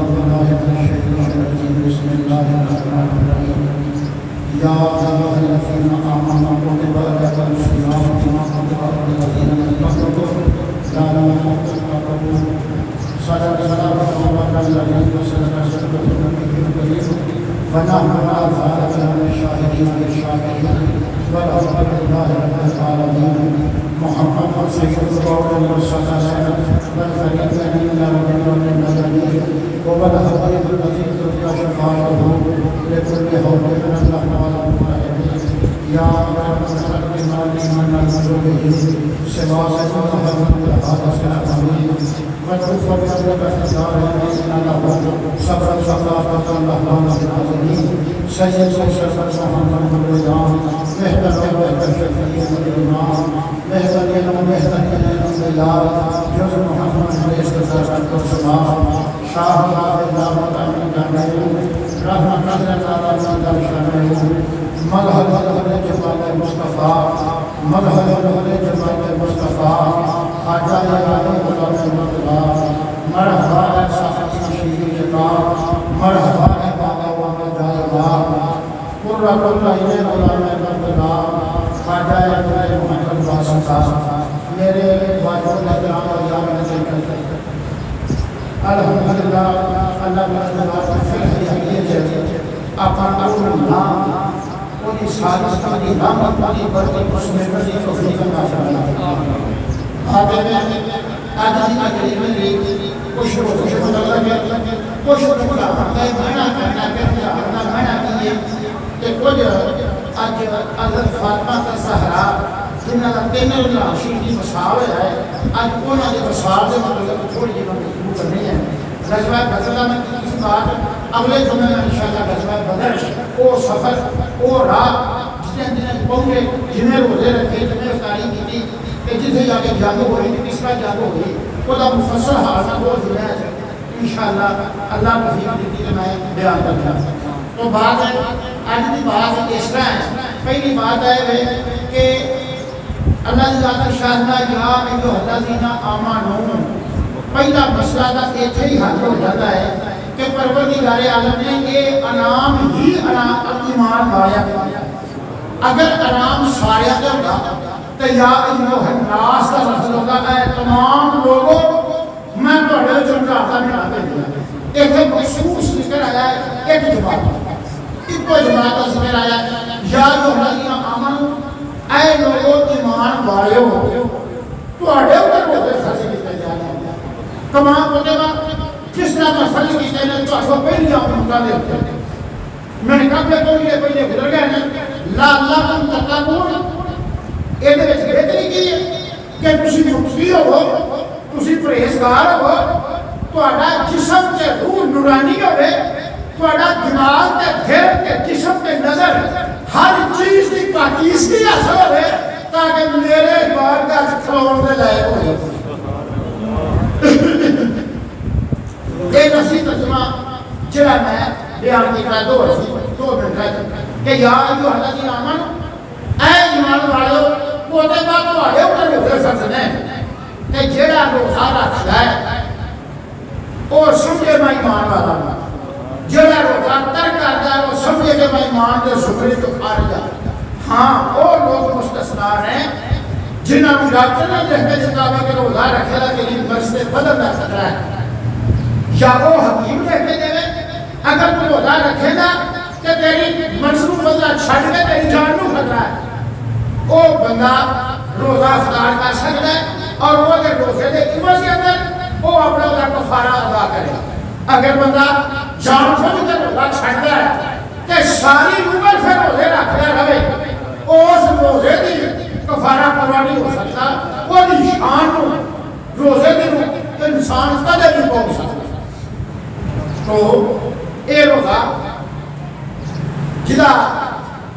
بالله من الشيطان الرجيم بسم الله الرحمن الرحيم يا أيها الذين آمنوا كتب عليكم الصيام كما كتب على الذين من قبلكم لعلكم تتقون صدق الله العظيم وصدق رسوله النبي الكريم ونحن على ذلك من الشاهدين والشاكرين والحمد لله رب العالمين محمد سيد القوم والمرسلين والفريقين من الأولين والآخرين وبالحبيب الذي ترجى شفاعته لكل حول من الله والمؤمنين يا رب الخلق ما لمن المذوبه سواك محمد هذا الأمين وتوفى بأمرك في الدارين إن له صبرا وطاقة الله العظيم سيد وشرف محمد الرضوان مهدا ربك الشفيع الإمام مهدا بالله جز محمد ليس ذات السماء شاہ اللہ تعالی جانو رحمت اللہ تعالی جانو مدحت جمال مصطفیٰ مدحت جمال مصطفیٰ خواجہ عالم اللہ مرحبا صاحب شہید کا مرحبا بابا و مجاہدہ قرۃ العین مولانا اللہ خواجہ محمد واسطہ میرے واجب احترام اور یاد الحمدللہ اللہ تعالی فیض اپنا نام اور ساری کی رحمت کی برکت اس میں بڑی توفیق عطا فرمائے آگے میں آج کی تقریر کچھ اللہ کے کچھ کا معنی کرنا کیے کہ کچھ آج حضرت فاطمہ کا سہرا جنہاں کا تین راشد کی مساو ہے آج انہوں نے مساو سے مطلب تھوڑی جی مطلب کرنی ہے غزوہ بدر میں کسی بات اگلے جمعے میں انشاءاللہ غزوہ بدر وہ سفر وہ راہ جنہیں پہنچے جنہیں روزے رکھے جنہیں افطاری کی تھی کہ جسے جا کے جنگ ہوئی تھی کس کا جنگ ہوئی وہ دا مفصل حال وہ جمعہ ہے انشاءاللہ اللہ توفیق دیتی کہ میں بیان کرتا تو بات ہے آج کی بات اس طرح ہے پہلی بات ہے کہ اللہ کی ذات شاہدہ یا ایو الذین آمنوا پہلا مسئلہ کا ایتھے ہی حل ہو جاتا ہے کہ پروردگار عالم نے یہ انعام ہی ایمان لایا اگر انعام سارے کا ہوگا تو یا ایو الناس کا لفظ ہوگا ہے تمام لوگوں میں تھوڑے جملہ بنا کے دیا ایتھے مخصوص ذکر آیا ہے ایک جماعت ایک جماعت کا ذکر آیا یا ایو الذین آمنوا اے لوگوں ایمان والے ہو تو اڑے اوپر ہوتے فرض کیتے جا رہے ہیں تمام ہوتے وقت جس طرح کا فرض کیتے ہیں تو آپ پہلی آپ مطالعے ہوتے ہیں میں نے کہا کہ پہلے گزر گئے ہیں لا اللہ تم تتقون یہ دے وچ بہتری کی ہے کہ تسی مقصی ہو تسی پرہیزگار ہو تہاڈا جسم تے روح نورانی ہوے تہاڈا دماغ تے دل تے جسم تے نظر ہر چیز کی پاکیزگی اثر ہے تاکہ میرے بارگاہ کھلون دے لائق ہو جائے یہ نفسی ترجمہ جڑا میں بیان کیتا دو منٹ ہے کہ یا ایھا الذین آمنوا اے ایمان والو کوتے بعد تہاڈے اوپر روزے فرض نے کہ جڑا روزہ رکھدا ہے او سمجھے میں ایمان والا ہوں جڑا روزہ ترک کرتا ہے وہ سمجھے کہ میں ایمان کے شکر تو خارج ہے ہاں وہ لوگ مستثنا ہیں جنہوں نے ڈاکٹر نے دیکھ کے جتاوا کہ روزہ رکھے گا تیری مرض سے بدن کا خطرہ ہے یا وہ حکیم دیکھ کے دے اگر تو روزہ رکھے گا کہ تیری مرض کو بدلہ چھڑ کے تیری جان کو خطرہ ہے وہ بندہ روزہ افطار کر سکتا ہے اور وہ اگر روزے دے عوض کے اندر وہ اپنا کفارہ ادا کرے اگر بندہ جان کو بھی روزہ چھڑتا ہے کہ ساری عمر پھر روزے رکھتا رہے اس روزے دی کفارہ پورا نہیں ہو سکتا وہ شان روزے دی انسان کدے نہیں پہنچ سکتا تو اے روزہ جدا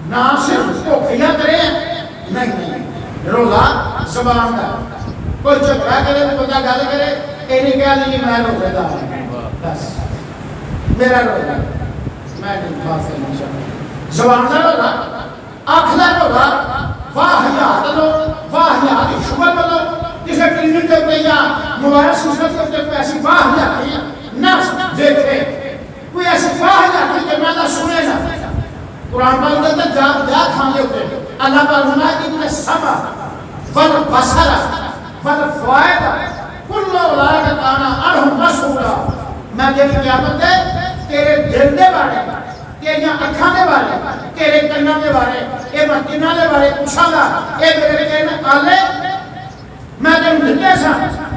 نہ صرف بھوکھیاں کرے نہیں روزہ زبان کا کوئی جھگڑا کرے بندہ گل کرے یہ نہیں کہا نہیں میں روزے دار بس میرا روزہ میں نہیں بات کرنا چاہتا زبان کا روزہ آنکھ کا روزہ واہیات لو واہیات شکر لو جسے کلینک کے اوپر یا موبائل سسٹم کے اوپر ایسی واہیات نفس دیکھے قرآن پاک میں جا کھانے ہوتے اللہ کا فرمایا ان السمع والبصر والفؤاد کل اولئک کان عنہ مسئولا. میں دن قیامت ہے تیرے دل دے بارے تیریاں اکھاں دے بارے تیرے کناں دے بارے اے میں کناں دے بارے پوچھاں گا. اے میرے کہنے آلے میں تینوں دتے سا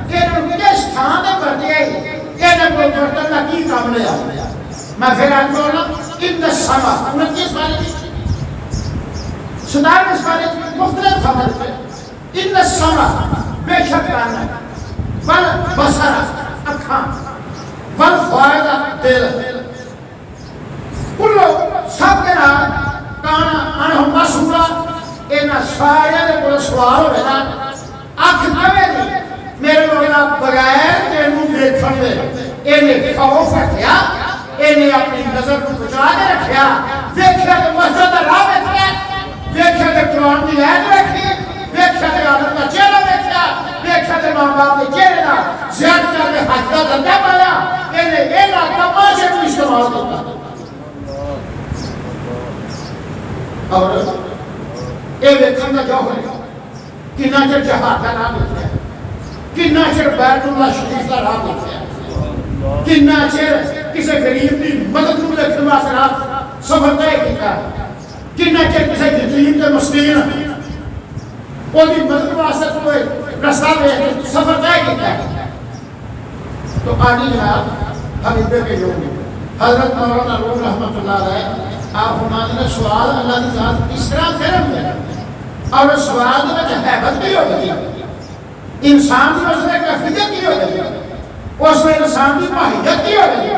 تینوں کس تھان تے کرتے آئی کہنے کوئی برتن کا کی کام لیا. میں پھر آج بولنا ان السمع 29 بارے 27 بارے مختلف خبر تھے. ان السمع بے شک کان والبصر اکھاں والفؤاد دل کلو سب کے نام کانا انہم مسئولا. اینا سارے دے کو سوال ہوئے نا اکھ نوے دی میرے لوگا بغیر تینوں دیکھن دے اینے خوف رکھیا اینے اپنی نظر کو بچا کے رکھیا. دیکھیا کہ مسجد راہ بیٹھیا دیکھیا کہ قرآن کی آیت رکھی دیکھیا کہ عادت کا چہرہ بیٹھیا دیکھیا کہ ماں باپ کے چہرے دا زیادہ کے حج کا دھندا پایا. اینے اینا تماشے کو استعمال کرتا اور اے ویکھن دا جوہر کنا چر جہاد کا نام لکھا ہے کنا چر بیت اللہ شریف کا راہ لکھا ہے کنا چر کسی غریب کی مدد کو لکھنے واسطے راہ سفر طے کیتا کنا چر کسی یتیم تے مسکین وہ دی مدد واسطے کوئی رستہ سفر طے کیتا. تو آنی جناب حبیبے کے یوم حضرت مولانا روم رحمت اللہ علیہ آپ فرماتے ہیں سوال اللہ کی ذات اس طرح کرم ہے اور سوال میں حیبت بھی ہو گئی انسان کی اس میں کیفیت بھی ہو گئی اس میں انسان کی ماہیت بھی ہو گئی.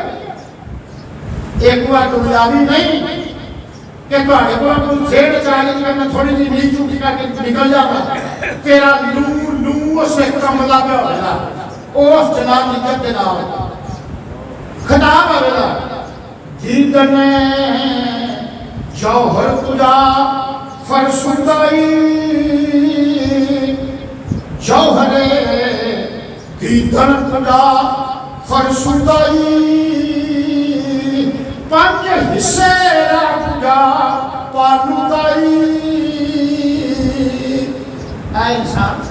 ایک بار دنیاوی نہیں کہ تھوڑے کو زیڑ چاہیے کہ میں تھوڑی سی نیچ چوکی کر کے نکل جاتا تیرا نو اس میں کملا پہ ہو گیا اس جناب نکل کے نام خطاب ہوگا دیدنے جوہر کجا فرسودائی جوہر دیدن کجا فرسودائی پانچ حصے را کجا پالودائی. اے انسان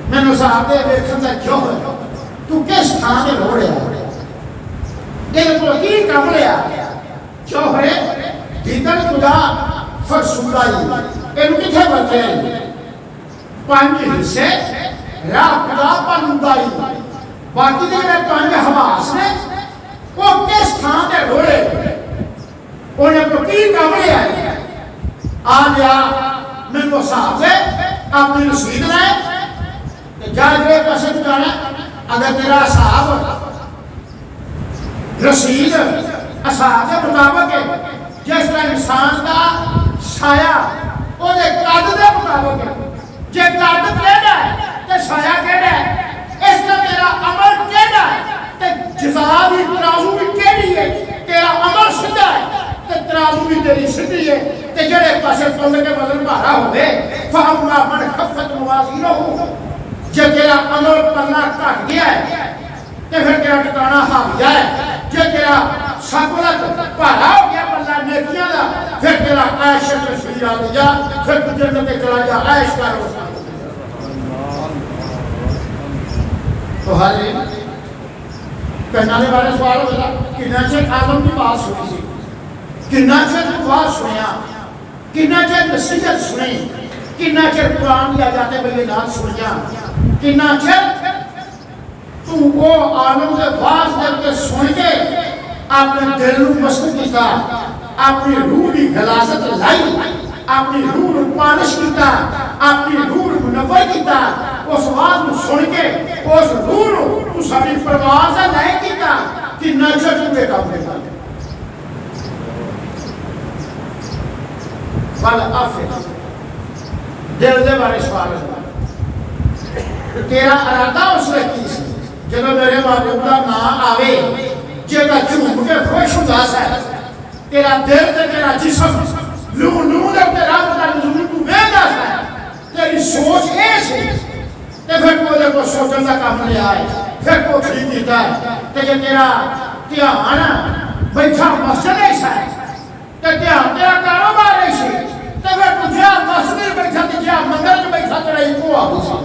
میں نے صاحب دے ویکھن دا جوہر تو کس تھانے رو رہا ہے ایک کو کی کام لیا جوہر دیدن کجا فرسودائی اینو کتھے بچے پانچ حصے راہ کجا پالودائی باقی دے پانچ حواس نے وہ کس تھان تے روڑے انہیں کو کی کام لیا آ گیا میں کو صاحب سے اپنی رسید لائے جا گئے پسے جانا اگر تیرا صاحب رسید اصحاب کے مطابق ہے جس طرح انسان کا سایہ وہ دے قد دے مطابق ہے جے قد کیڑا ہے تے سایہ کیڑا ہے اس طرح تیرا عمل کیڑا ہے تے جزا بھی ترازو بھی کیڑی ہے تیرا عمل سیدھا ہے تے ترازو بھی تیری سیدھی ہے تے جڑے پاسے تل کے وزن بھارا ہوئے فہمنا من خفت موازینہ جے تیرا عمل پلہ کٹ گیا ہے تے پھر تیرا ٹکانا حاویہ ہے جے تیرا سکولت پہلا ہو گیا پلہ نیکیاں دا پھر تیرا عیش تشویر آ جا پھر تو جنت چلا جا عیش کا روزہ. تو حالی پہنانے والے سوال ہوگا کنہ چیک آدم کی بات سنی سی کنہ چیک بات سنیا کنہ چیک نصیحت سنی کنہ چیک قرآن یا جاتے بلے نات سنیا کنہ چیک تو وہ آدم کے باز دل کے سن کے اپنے دل نو مست کیتا اپنی روح کی غلاظت لائی اپنی روح پالش کیتا اپنی روح منور کیتا اس آواز نو سن کے اس روح نو تو ساری پرواز نہیں کیتا کہ نچر چکے کام کرتا بل آفر دل دے بارے سوال تیرا ارادہ اس نے کی سی جب میرے محبوب کا نام آوے جب چوب کے خوش ہوں سا تیرا دل تے تیرا جسم لو دے تیرا بتا نزول تو ویدہ سا تیری سوچ ایسے تے پھر کو سوچن کا کام لے آئے پھر کو ٹھیک دیتا ہے تے تیرا دھیان بیٹھا مسئلہ ایسا ہے کہ دھیان تیرا کاروبار ہے سی تو پھر تو جہاں مسجد بیٹھا تھی جہاں مندر بیٹھا تیرا ہی کو آگو سی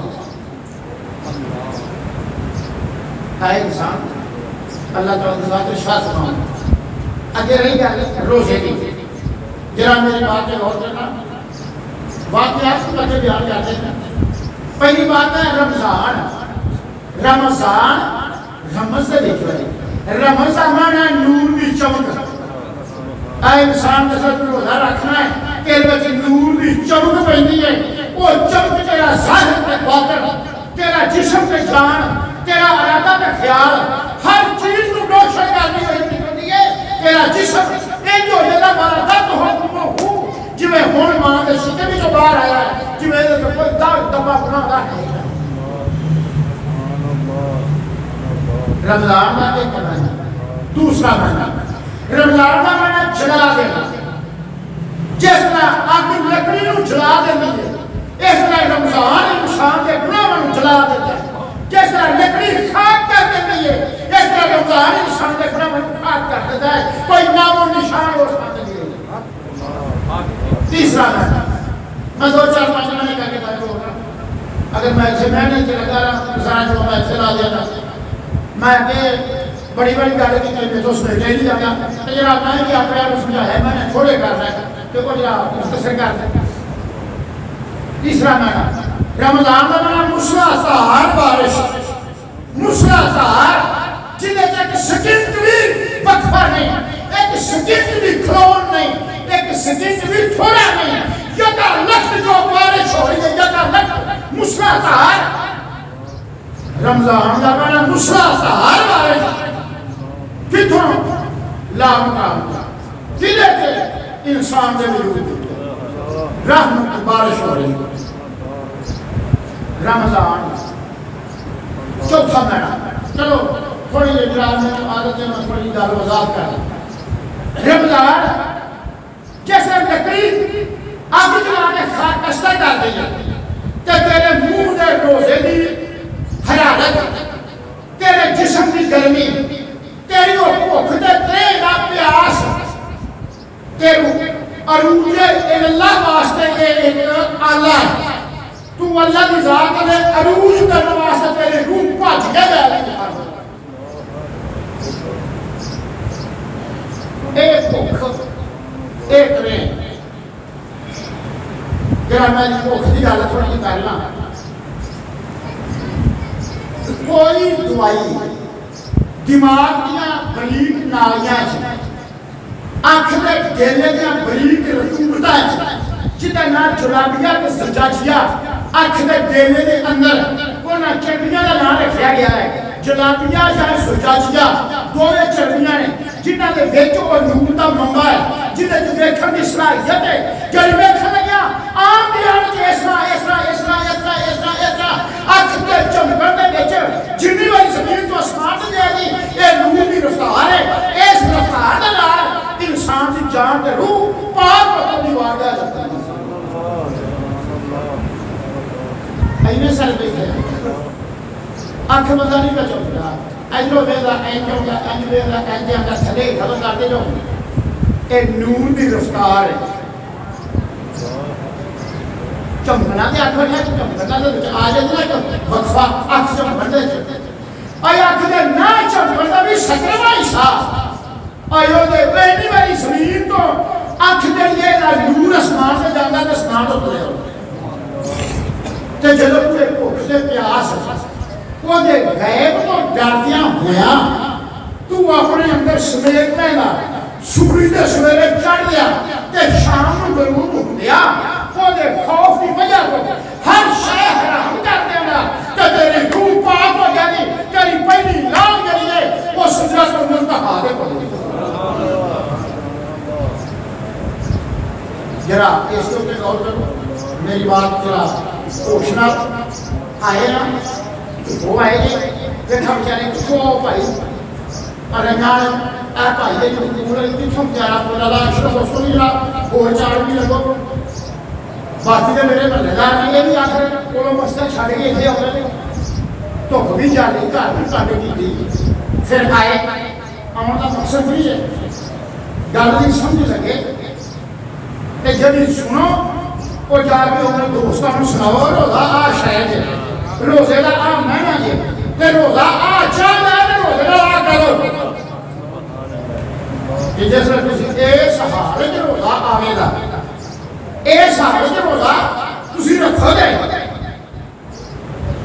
ہے انسان اللہ تعالیٰ کی ذات شاہ سمان اگے رہی گا روزے کی جرا میری بات ہے غور کرنا واقعات کو بچے بیان کرتے ہیں پہلی بات ہے رمضان رمضان رمض سے دیکھو ہے رمضان مانا نور بھی چمک اے انسان جیسا روزہ رکھنا ہے تیرے بچے نور بھی چمک پہنی ہے وہ چمک تیرا ظاہر پہ باطن تیرا جسم پہ جان تیرا ارادہ پہ خیال ہر چیز کو روشن کرنی ہوئی ہے تیرا جسم ایک جو جگہ مارا درد ہو جی میں ہون ماں کے سکے بھی جو باہر آیا ہے جی میں کوئی داغ دبا بنا رہا ہے رمضان کا ایک مہینہ دوسرا مہینہ رمضان کا مہینہ جلا دینا جس طرح آپ کی لکڑی کو جلا دینا اس طرح رمضان انسان کے گناہ کو جلا دیتا ہے جس طرح لکڑی خاک کر دیتی ہے اس طرح رمضان انسان کے گناہ کو خاک کر دیتا ہے کوئی نام و نشان اس بات نہیں ہے تیسرا مہینہ میں دو چار پانچ مہینے کا کے بارے ہوگا اگر میں اسے مہینے سے لگا رہا انسان جو میں چلا دیا میں کہ بڑی بڑی گاڑی کی طرف تو اس میں لے لیا گیا تو جناب میں بھی آپ یار اس میں ہے میں نے تھوڑے کر رہا ہے کہ کوئی جناب مختصر کر رہا ہے تیسرا مہینہ رمضان کا مہینہ موسیٰ بارش موسیٰ جنہیں ایک سکنٹ بھی وقفہ نہیں ایک سکنٹ بھی کھلون نہیں ایک سکنٹ بھی تھوڑا نہیں یکا لخت جو بارش ہو رہی ہے یکا لخت موسیٰ رمضان کا مہینہ موسیٰ بارش کتوں لام کا دلے کے انسان دے وجود رحمت کی بارش ہو رہی ہے رمضان چوتھا مہینہ چلو تھوڑی دیر جناب میں عادت ہے میں تھوڑی دیر وضاحت کر رمضان جیسے لکڑی آگ جلا کے خاکستہ کر دی کہ تیرے منہ دے روزے دی حرارت تیرے جسم کی گرمی تیری وہ بھوک تے تیرا پیاس تیرے عروج اللہ واسطے ایک آلہ ہے تو اللہ کی ذات نے عروج کرنے واسطے تیرے روح پھج کے دے ایک بھوک ایک رین جرا میں بھوک کی گل تھوڑی کرنا کوئی دوائی دماغ دیا بریک نالیاں آنکھ دے گیلے دیا بریک رتوبتا جتا نہ جلابیہ کے سجاجیہ آنکھ دے گیلے دے اندر وہ نہ چربیاں کا نام رکھا گیا ہے جلابیہ یا سجاجیہ دوے چربیاں نے جنہ دے ویچو اور نورتا منبع ہے جنہ دے دیکھن کی صلاحیت ہے جب دیکھن لگیا عام دیان کے ایسا آنکھ دے چمکن دے بیچ جنی والی زمین تو اسمان دے دی اے نور کی رفتار ہے اس رفتار دے نال انسان کی جان تے روح پاک وطن دی واقعہ جاتا ہے اینے سر بیٹھے آنکھ بندہ نہیں کا چمکا ایجو ویلا اینجو کا اینج ویلا اینجو کا تھلے خبر کرتے جو اے نور دی رفتار ہے چمکنا دے آنکھ ہے چمکنا دے آ جاتا ہے وقفہ آنکھ چمکن دے آئی آنکھ دے نا چمکن دے بھی سکروا عیسیٰ آئیو دے بینی والی زمین تو آنکھ دے یہ نور اسمان سے جاندہ دے اسمان تو دے تے جلو پورے بھوک دے پیاس وہ دے غیب تو ڈردیاں ہویا تو اپنے اندر سمیت میں گا سوری دے سویرے چڑھ دیا تے شام غروب ہو دیا وہ دے خوف کی وجہ کو ہر شے حرام کر دینا کہ تیری روح پاک ہو جانی تیری پہلی لام جلیے وہ سجرت و منتہا دے پڑے ذرا اس کو کہ غور کرو میری بات ذرا پوچھنا آئے نا وہ آئے گے دیکھا بچارے کچھو بھائی ارنگان اے بھائی دے جو دورے کچھو بچارا پولا لا اشرف و سنی لا وہ چار بھی لگو باقی دے میرے ملدار نہیں ہے بھی آخر وہ مستر چھاڑے گئے تھے ہوئے تو کبھی جانے کا بھی کاٹے کی تھی پھر آئے ہمارا مقصد نہیں ہے گالدی سمجھ لگے کہ جب سنو وہ جا کے اپنے دوستوں کو سناؤ روزہ آ شاید روزے کا آ مہینہ جی تے روزہ آ چاہتا ہے روزے کا آ کرو کہ جس میں تسی اس حالت روزہ آوے گا اس حالت روزہ تسی رکھو گے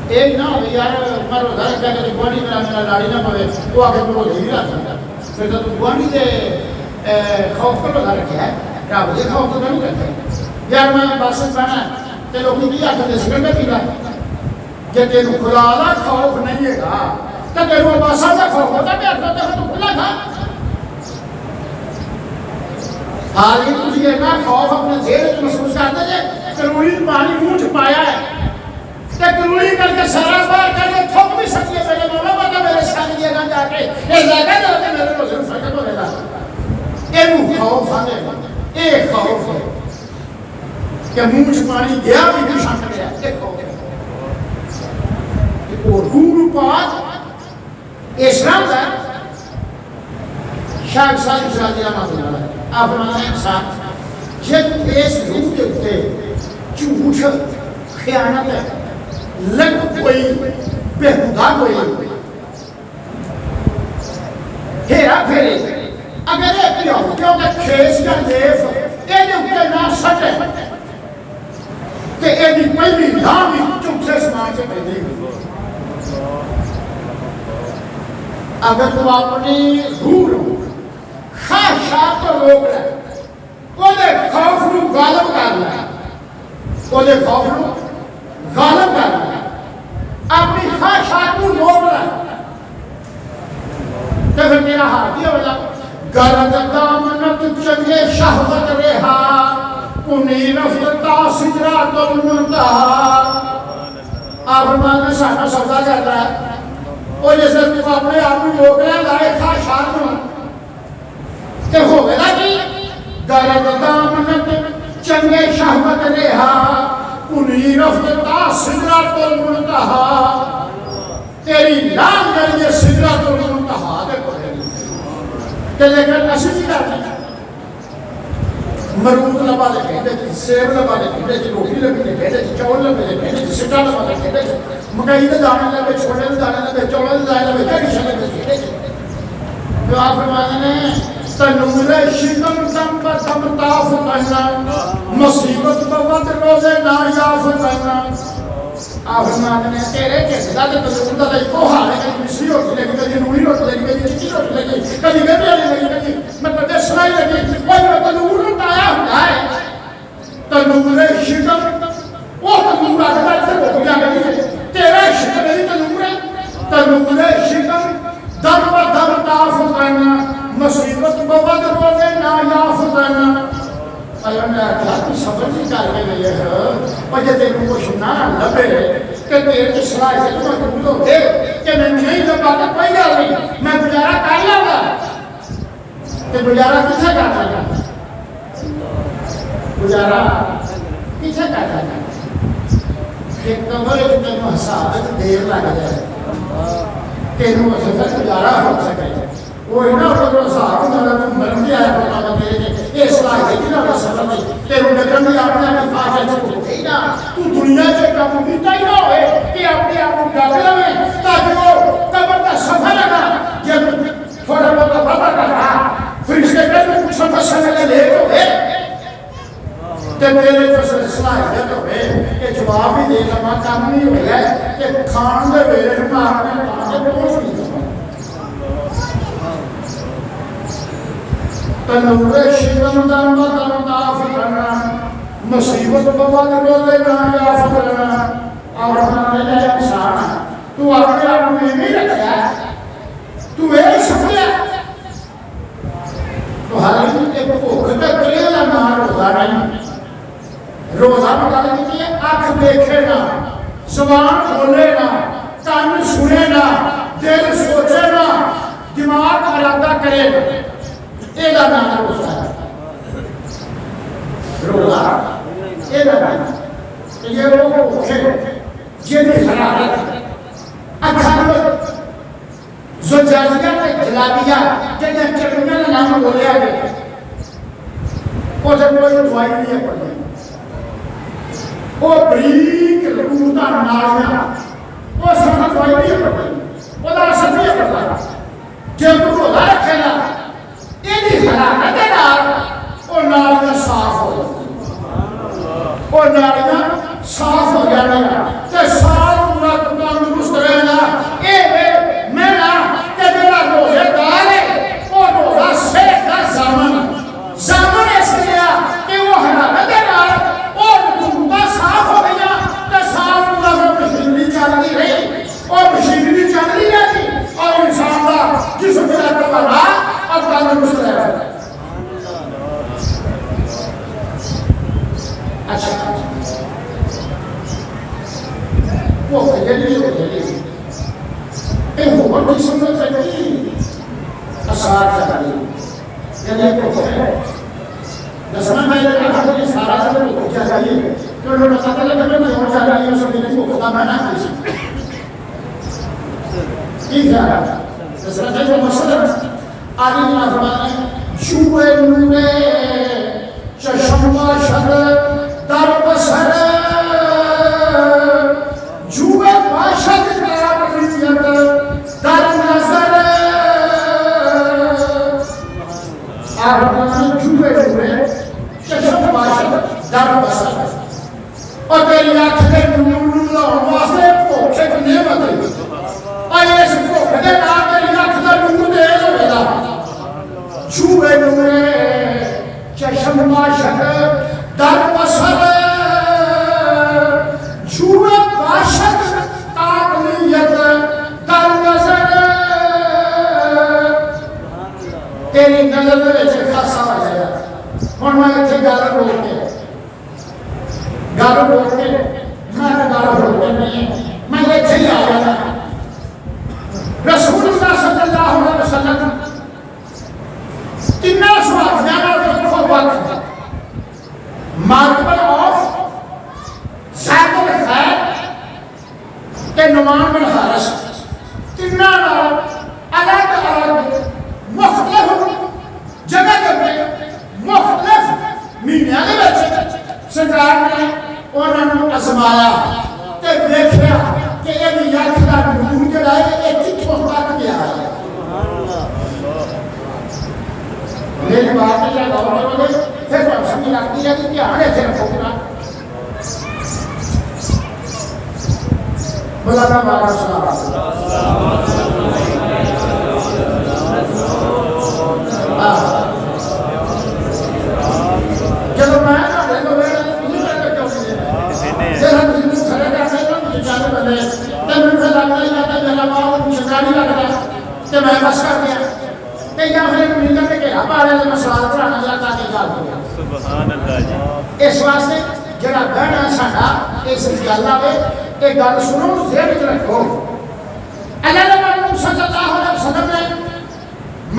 ایک نہ ہو یار میں روزہ رکھا کہ گوانی میرا لاڑی نہ پوے وہ آگے تو روزہ ہی رکھا پھر تو گوانی دے خوف کو روزہ رکھا ہے رب دے خوف تو نہیں رکھا یار میں بس پہنا تے لوگوں کی آنکھ دے سکر میں پیلا کہ تینوں خدا دا خوف نہیں ہے گا تو تینوں باسا دا خوف ہوتا ہے میں تو کھلا تھا حالی تجھے ایک خوف اپنے ذہن کو محسوس کرتے ہیں کروڑی پانی منہ چھپایا ہے کہ کروڑی کر کے سارا بار کر کے تھوک بھی سکتی ہے میرے مولا بتا میرے شانی جگہ جا کے یہ جگہ جا کے میرے روزے میں فرق ہو رہا یہ خوف آنے یہ خوف ہے کہ منہ چھپانی گیا بھی نشان کر گیا یہ خوف ہے اور روح پاک اسلام کا شاید سال شاید رحمت اللہ آپ فرماتے ہیں انسان جب اس روح کے اتے جھوٹ خیانت لگ کوئی بہودہ کوئی ہیرا پھیرے اگر یہ پیو کیونکہ کھیس کا لیف یہ جو کہ نہ سٹے کہ یہ بھی پہلی نامی چوکھے سمان سے پیدے اگر تو اپنی روح خواہشات کو روک رہے وہ دے خوف نو غالب کر رہے وہ دے خوف نو غالب کر رہے اپنی خواہشات کو روک رہے تو پھر میرا حال یہ ہو جائے گرد دامنت چنگے شہوت رہا کنی رفتتا سجرات المنتہا آپ ہمارے ساتھ سودا کر رہا ہے اور جیسے تو اپنے آپ میں روک رہے لائے خواہشات کو کہ ہو گیا کہ گرد دامنت چنگے شہوت رہا کنی رفتتا سجرات المنتہا تیری لان کریے سجرات المنتہا دے پڑے کہ لیکن اسی نہیں کرتے مربوط لبا دے کہتے جی سیب لبا دے کہتے جی روٹی لبی دے کہتے جی چول لبی دے کہتے جی سٹا لبا دے کہتے جی مکئی دے دانے لبے چھوڑے دے دانے لبے چولے دے دانے لبے کہتے شکل دے کہتے جی تو آپ فرمانے نے تنور شکم دم پر دم تاف کرنا مصیبت بوت روزے نایاف کرنا آپ فرمانے نے تیرے کیسے دا تے تنور دا ایک حال ہے کہ مصری روٹی لگی کبھی نوری روٹی لگی کبھی چٹی روٹی لگی کبھی گبی والی لگی کبھی مطلب دے سنائی لگی کوئی تنور تایا ہوتا ہے تنور شکم وہ تنور آگے سے روٹی آگے تیرے شکم میری تنور ہے تنور شکم دم پر دم تاف کرنا مصیبت بوت روزے نایاف کرنا اللہ نے کہا تو صبر نہیں کر کے گئے ہے اور یہ تیرے کو نہ لبے کہ تیرے صلاحیت میں موجود ہو دے کہ میں نہیں لبا تو کوئی گل نہیں میں گزارا کر لوں گا کہ گزارا کتنے کر لوں گا گزارا کتنے کر لوں گا کہ کمرے میں تینوں حسابت دیر لگ جائے تینوں اسے گزارا ہو سکے وہ انہاں کو صاحب نے مرن دیا ہے بتا دے یہ صلاحیت کی نہ سبب نہیں تیروں نے کرنی اپنے آپ فاصلے کو ہوئی نا تو دنیا سے کام کیتا ہی نہ ہوئے کہ اپنے آپ کو ڈاکر میں تاکہ وہ قبر کا سفر لگا جب تھوڑا بہت پتا کرا فرشتے کہتے کچھ مسئلہ لے ہوئے کہ میرے جو صلاحیت ہوئے کہ جواب ہی دے لما کام نہیں ہوئے کہ کھان دے میرے میں اپنے پانے پہنچ نہیں دوں تنور شکم دم دم تاف کرنا مصیبت بوت روزے نایاف کرنا اور ہمارے انسان تو اپنے آپ میں نہیں رکھا ہے تو یہ سکھیا تو حالانکہ ایک بھوک تک کرے گا نہ روزہ نہیں روزہ مطلب کہ آنکھ دیکھے نا زبان بولے نا کان سنے نا دل سوچے نا دماغ ارادہ کرے نا یہ نام روزہ ہے روزہ یہ نام یہ وہ بھوکے جنہیں حرارت اکھر زجاجیہ میں جلابیہ جنہیں چرمیہ نام بولیا گئے وہ اسے کوئی دوائی نہیں پڑی وہ بریک رکوتا نالیاں وہ سب دوائی نہیں پڑی وہ دا اثر نہیں پڑتا جب تو روزہ رکھے گا یہ حرارت ہے نال وہ نالیاں صاف ہو جاتی وہ نالیاں صاف ہو جاتی تے سال پورا تندرست رہے گا یہ میں نہ کہ میرا روزے دار ہے وہ روزہ صحت کا زامن اس لیا کہ وہ حرارت ہے نال اور رکوتا صاف ہو گیا تے سال پورا مشینری چلتی رہی اور مشینری چل رہی رہتی اور انسان کا جسم کا توانہ اب تندرست رہ رہا ہے. اچھا وہ جلدی ہو جلدی یہ بہت جسم میں چلتی اثار کر رہی یعنی کو ہے دسنا میں یہ کہا کہ سارا سب کو کیا چاہیے تو لوگ پتہ لگا کہ میں اور چاہ رہی ہوں سب کو خدا میں نہ کسی ٹھیک ہے دسنا چاہیے مسئلہ آگے جنا فرماتے شوئے نورے چشم باشد در بسر جوئے باشد قابلیت در نظر آرمان جوئے نورے چشم باشد در بسر اور تیری آنکھ کے نور اللہ واسے پوچھے کو نعمت ہے اور اس پوچھے دے نا تیری آنکھ کا نور دے جو بیدا جوئے نورے چشم باشد در بسر جوئے باشد قابلیت در نظر تیری نظر میں خاصا ہو جائے گا اور میں اتنے گالر روک کے میں گالر روک کے نہیں میں اتنے ہی آ گیا رسول اللہ صلی اللہ علیہ وسلم تینہ سوال جانا رکھو وقت مارکبل آف زید الخیر کے نمان بن حارس تینہ الگ الگ مختلف جگہ کے مختلف مہینوں کے بچے سرکار نے انہوں نے ازمایا تے دیکھا کہ یہ یاد کا نور جڑا ہے یہ کتھوں تک گیا ہے. میری بات ہے یا غور کرو گے پھر تو سمجھ لگتی ہے کہ دھیان ہے پھر رکھو گا مولانا مولانا صاحب چلو میں میں بس کر دیا کہ یا پھر ملت کے ہمارے لیے مسئلہ پڑھانا جاتا کہ جا دیا سبحان اللہ جی اس واسطے جڑا گانا ساڈا اس گل آوے یہ گل سنو ذہن وچ رکھو. اللہ نبی صلی اللہ علیہ وسلم نے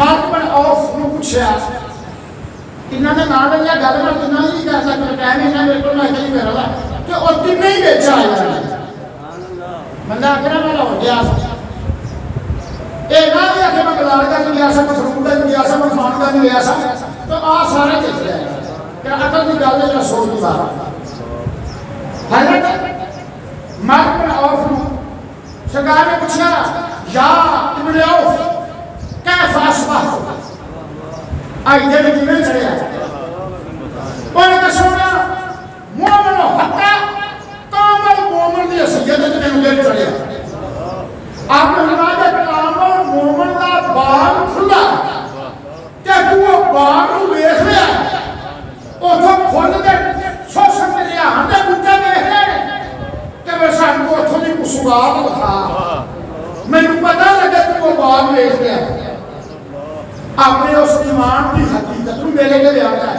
مالک بن عوف نو پوچھا انہاں نے نام لیا گل میں کتنا ہی کرتا کہ ٹائم ہے میرے کو میں کہیں میرا لا کہ اور تین ہی بیچ آیا سبحان اللہ بندہ اکھرا والا ہو گیا یہ نہ لیا کہ میں بلال کا نہیں گیا سا مسرور کا نہیں گیا سا مسلمان کا نہیں گیا سا تو آ سارے دیکھ لیا کہ عقل کی گل ہے جو سوچ کی بات حضرت مالک بن عوف سرکار نے پوچھا یا ابن عوف کیف اصبحت آئی دل کی میں چڑھے انہوں نے سونا مومن و حقا کامل مومن دی حیثیت میں دل چڑھے آپ نے حمایت کامل مومن کا باغ کھلا کہ وہ باغ ویکھ لیا اتوں کھل کے سوشن کے لیا ہمیں بوٹے دیکھ لے کہ میں سان کو اتوں کی کسوات دکھا مینوں پتہ لگا کہ وہ باغ ویکھ لیا آپ نے اس ایمان کی حقیقت میں میرے کے لیا ہے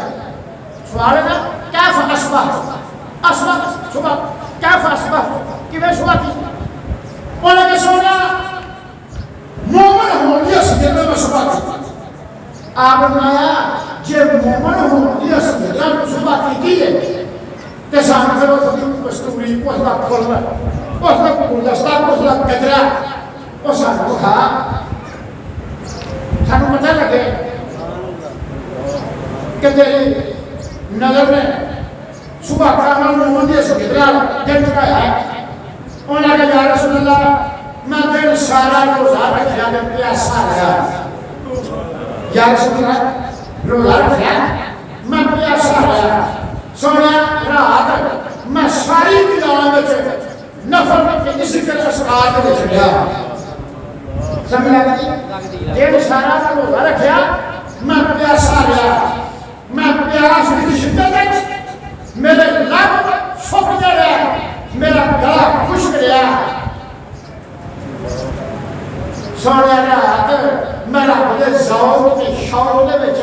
سوال ہے نا کیف اصبحت اصبحت صبح کیف اصبحت کہ میں صبح کی انہوں نے سونا مومن ہوں گی اس دل میں صبح کی آپ نے بنایا جب مومن ہوں گی اس دل میں صبح کی ہے کہ سامنے سے وہ تھوڑی کستوری پوچھلا کھولنا پوچھلا گلدستہ پوچھلا گجرا وہ سامنے کو کھا سانو پتہ لگے کہ تیری نظر میں صبح کامل محمدی سے کتنا دن چکا ہے انہوں نے کہا یا رسول اللہ میں دن سارا روزہ رکھیا میں پیاسا رہا یا رسول اللہ روزہ رکھیا میں پیاسا رہا سونا رات میں ساری قیام میں نفر کے اسی طرح اسرار میں چڑھیا سمجھ لگا دن سارا روزہ رکھیا میں پیاسا رہا میں پیاس کی شدت میرے لب سوکھ گیا میرا گلا خشک گیا سونے رات میرا بڑے ذوق کے شوق دے وچ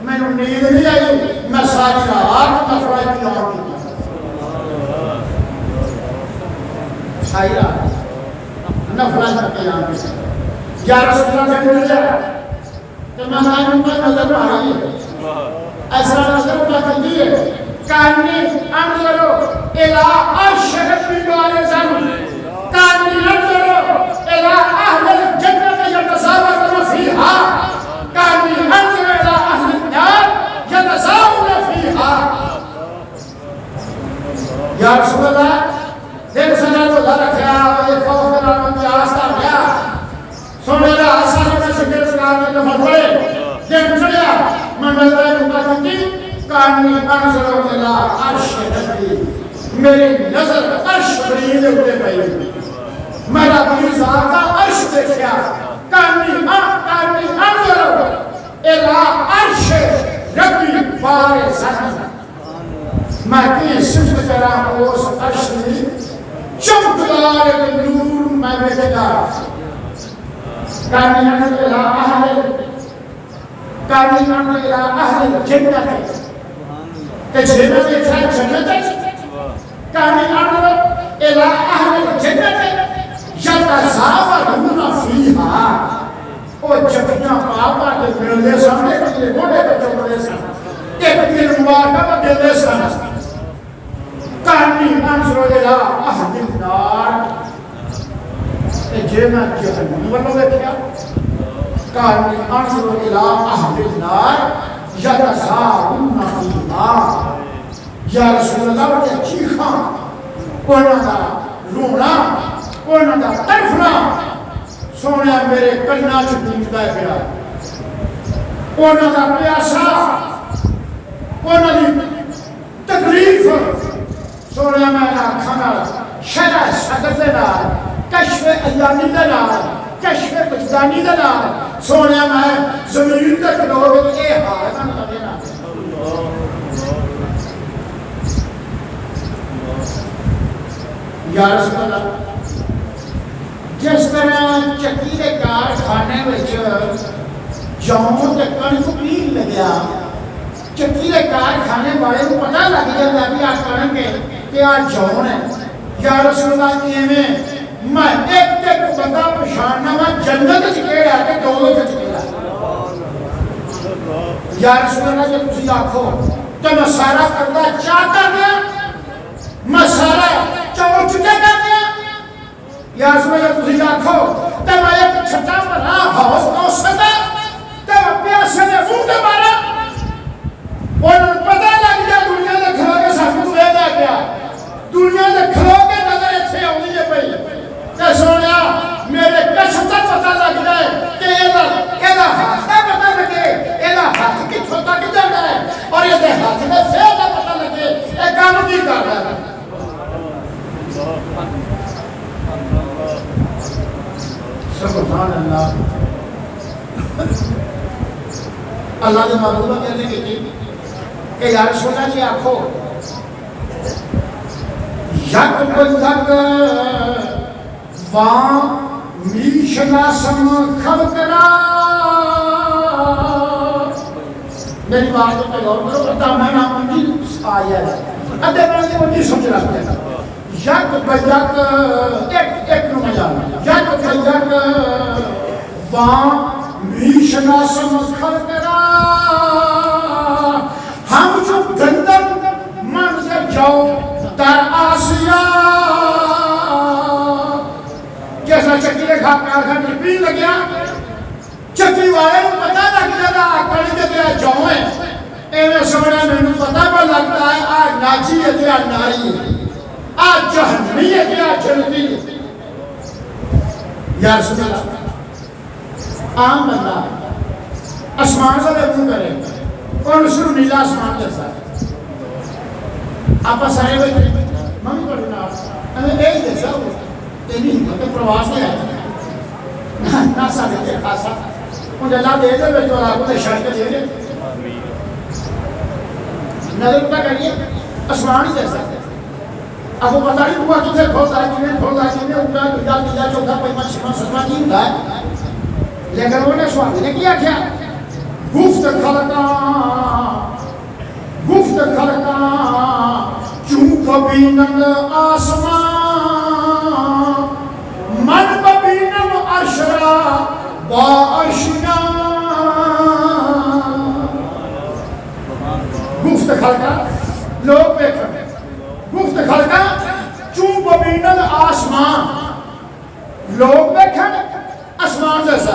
مینوں نیند نہیں آئی میں ساری رات نفل قیام کیتا ساری رات نفل قیام کیتا یا رسول اللہ نے کہا کہ میں نظر آئی ایسا نظر پاتی ہے کانی انظرو الى عرش ربی بارزن کانی انظرو الى اہل الجنت یتزاورون فیہا کانی انظرو الى اہل النار یتزاورون فیہا یا رسول اللہ دن سجا تو دھا رکھیا یہ خوف کرا من آستا گیا سونے رہا آسانی میں شکر سکار میں دفع پڑے دن چڑیا میں نظرہ دنگا کی کانی انظر الى عرش ربی میری نظر عرش برید ہوتے پہی میرا بیزا کا عرش دیکھیا کانی انظر الى عرش ربی بارزن میں کی صفت کرا اس عرش میں چمکدار نور میں بیٹھا کانی انظر الى اہل جنت کہ جنت ہے جنت کانی انظر الى اہل جنت یتزاورون فیہا او جبیاں پاپا کے ملنے سامنے کے موڑے پہ چکنے سامنے ایک دن مبارکہ پہ دلنے سامنے کانی انظر الى اہل النار جنت جہنم والوں میں کیا کانی انظر الى اہل النار یتزاورون فیہا یا رسول اللہ کے چیخاں انہوں دا رونا انہوں دا ترفنا سونے میرے کننا چکوٹ دائے پیا انہوں دا پیاسا انہوں دی تکلیف سونے میں کھانا شرع صدر دینا کشف ایانی دینا کشف وجدانی دینا سونے میں زمین تک لوگ اے حالتاں دینا یا رسول اللہ جس طرح چکی دے کارخانے وچ جون تے کڑک پیل لگیا چکی دے کارخانے والے کو پتہ لگ جاتا کہ آ کڑک کہ آ جون ہے یا رسول اللہ کیویں میں ایک ایک بندہ پہچاننا میں جنت وچ کیڑا تے دوزخ وچ کیڑا یا رسول اللہ جب تسی آکھو تے میں سارا کردا چاہتا گیا میں سارا چاہو چکے کر دیا یا رسول اللہ تسی آکھو تے میں ایک چھٹا بنا ہاؤس کو سدا تے میں پیاسے نے منہ تے مارا اور پتہ لگ گیا دنیا دے کھلو کے ساتھ کو دے گیا دنیا دے کھلو کے نظر ایتھے آونی ہے پئی تے سونیا میرے کشف تک پتہ لگ جائے کہ ایدا ہاتھ کا پتہ لگے ایدا ہاتھ کی چھوٹا کی جاتا ہے اور یہ ہاتھ میں فیل کا پتہ لگے اے کام کی کر رہا ہے سبحان اللہ اللہ نے معلومہ کہنے کی کہ یا رسول اللہ کی آنکھوں یک بندک وان میشنا سم خلقرا میری بات کو غور کرو بتا میں نام منجی آیا ہے ادھے میں نے منجی سمجھ رکھتے ہیں یک بندک ایک نو مجال یک بندک وان میشنا سم خلقرا ہم جو گندم منظر جاؤ در آسیا جیسا چکی نے کھا کارخانے پی لگیا چکی والے کو پتہ لگ جاتا کڑی کے دیا جاؤں ہے ایویں سوڑا میں نے پتہ پر لگ ہے یا ناری ہے، آج جہنمی ہے یا جنتی ہے؟ یا رسول اللہ عام بندہ اسمان سے دیکھوں کرے اور نصر نیلا اسمان جیسا آپ سارے ہوئے ممی پڑھنا ہمیں ایک جیسا ہو تیری ہمت پرواز نہیں آئے نہ ساتھ دے خاصا مجھے اللہ دے دے جو اللہ کو دے شاہد دے دے نظر اٹھا کریے اسمان ہی جیسا اب وہ پتہ نہیں ہوا کتنے کھولتا ہے کتنے اٹھا تیجا چوتھا پہنچ چھپا ستما نہیں ہوتا ہے لیکن انہوں نے سوال نے کیا کیا گفت خلقا چون ببینم آسمان من ببینم عرشرا با عرشنا گفت خلقا لوگ بیکھر گفت خلقا چون ببینم آسمان لوگ بیکھر آسمان جیسا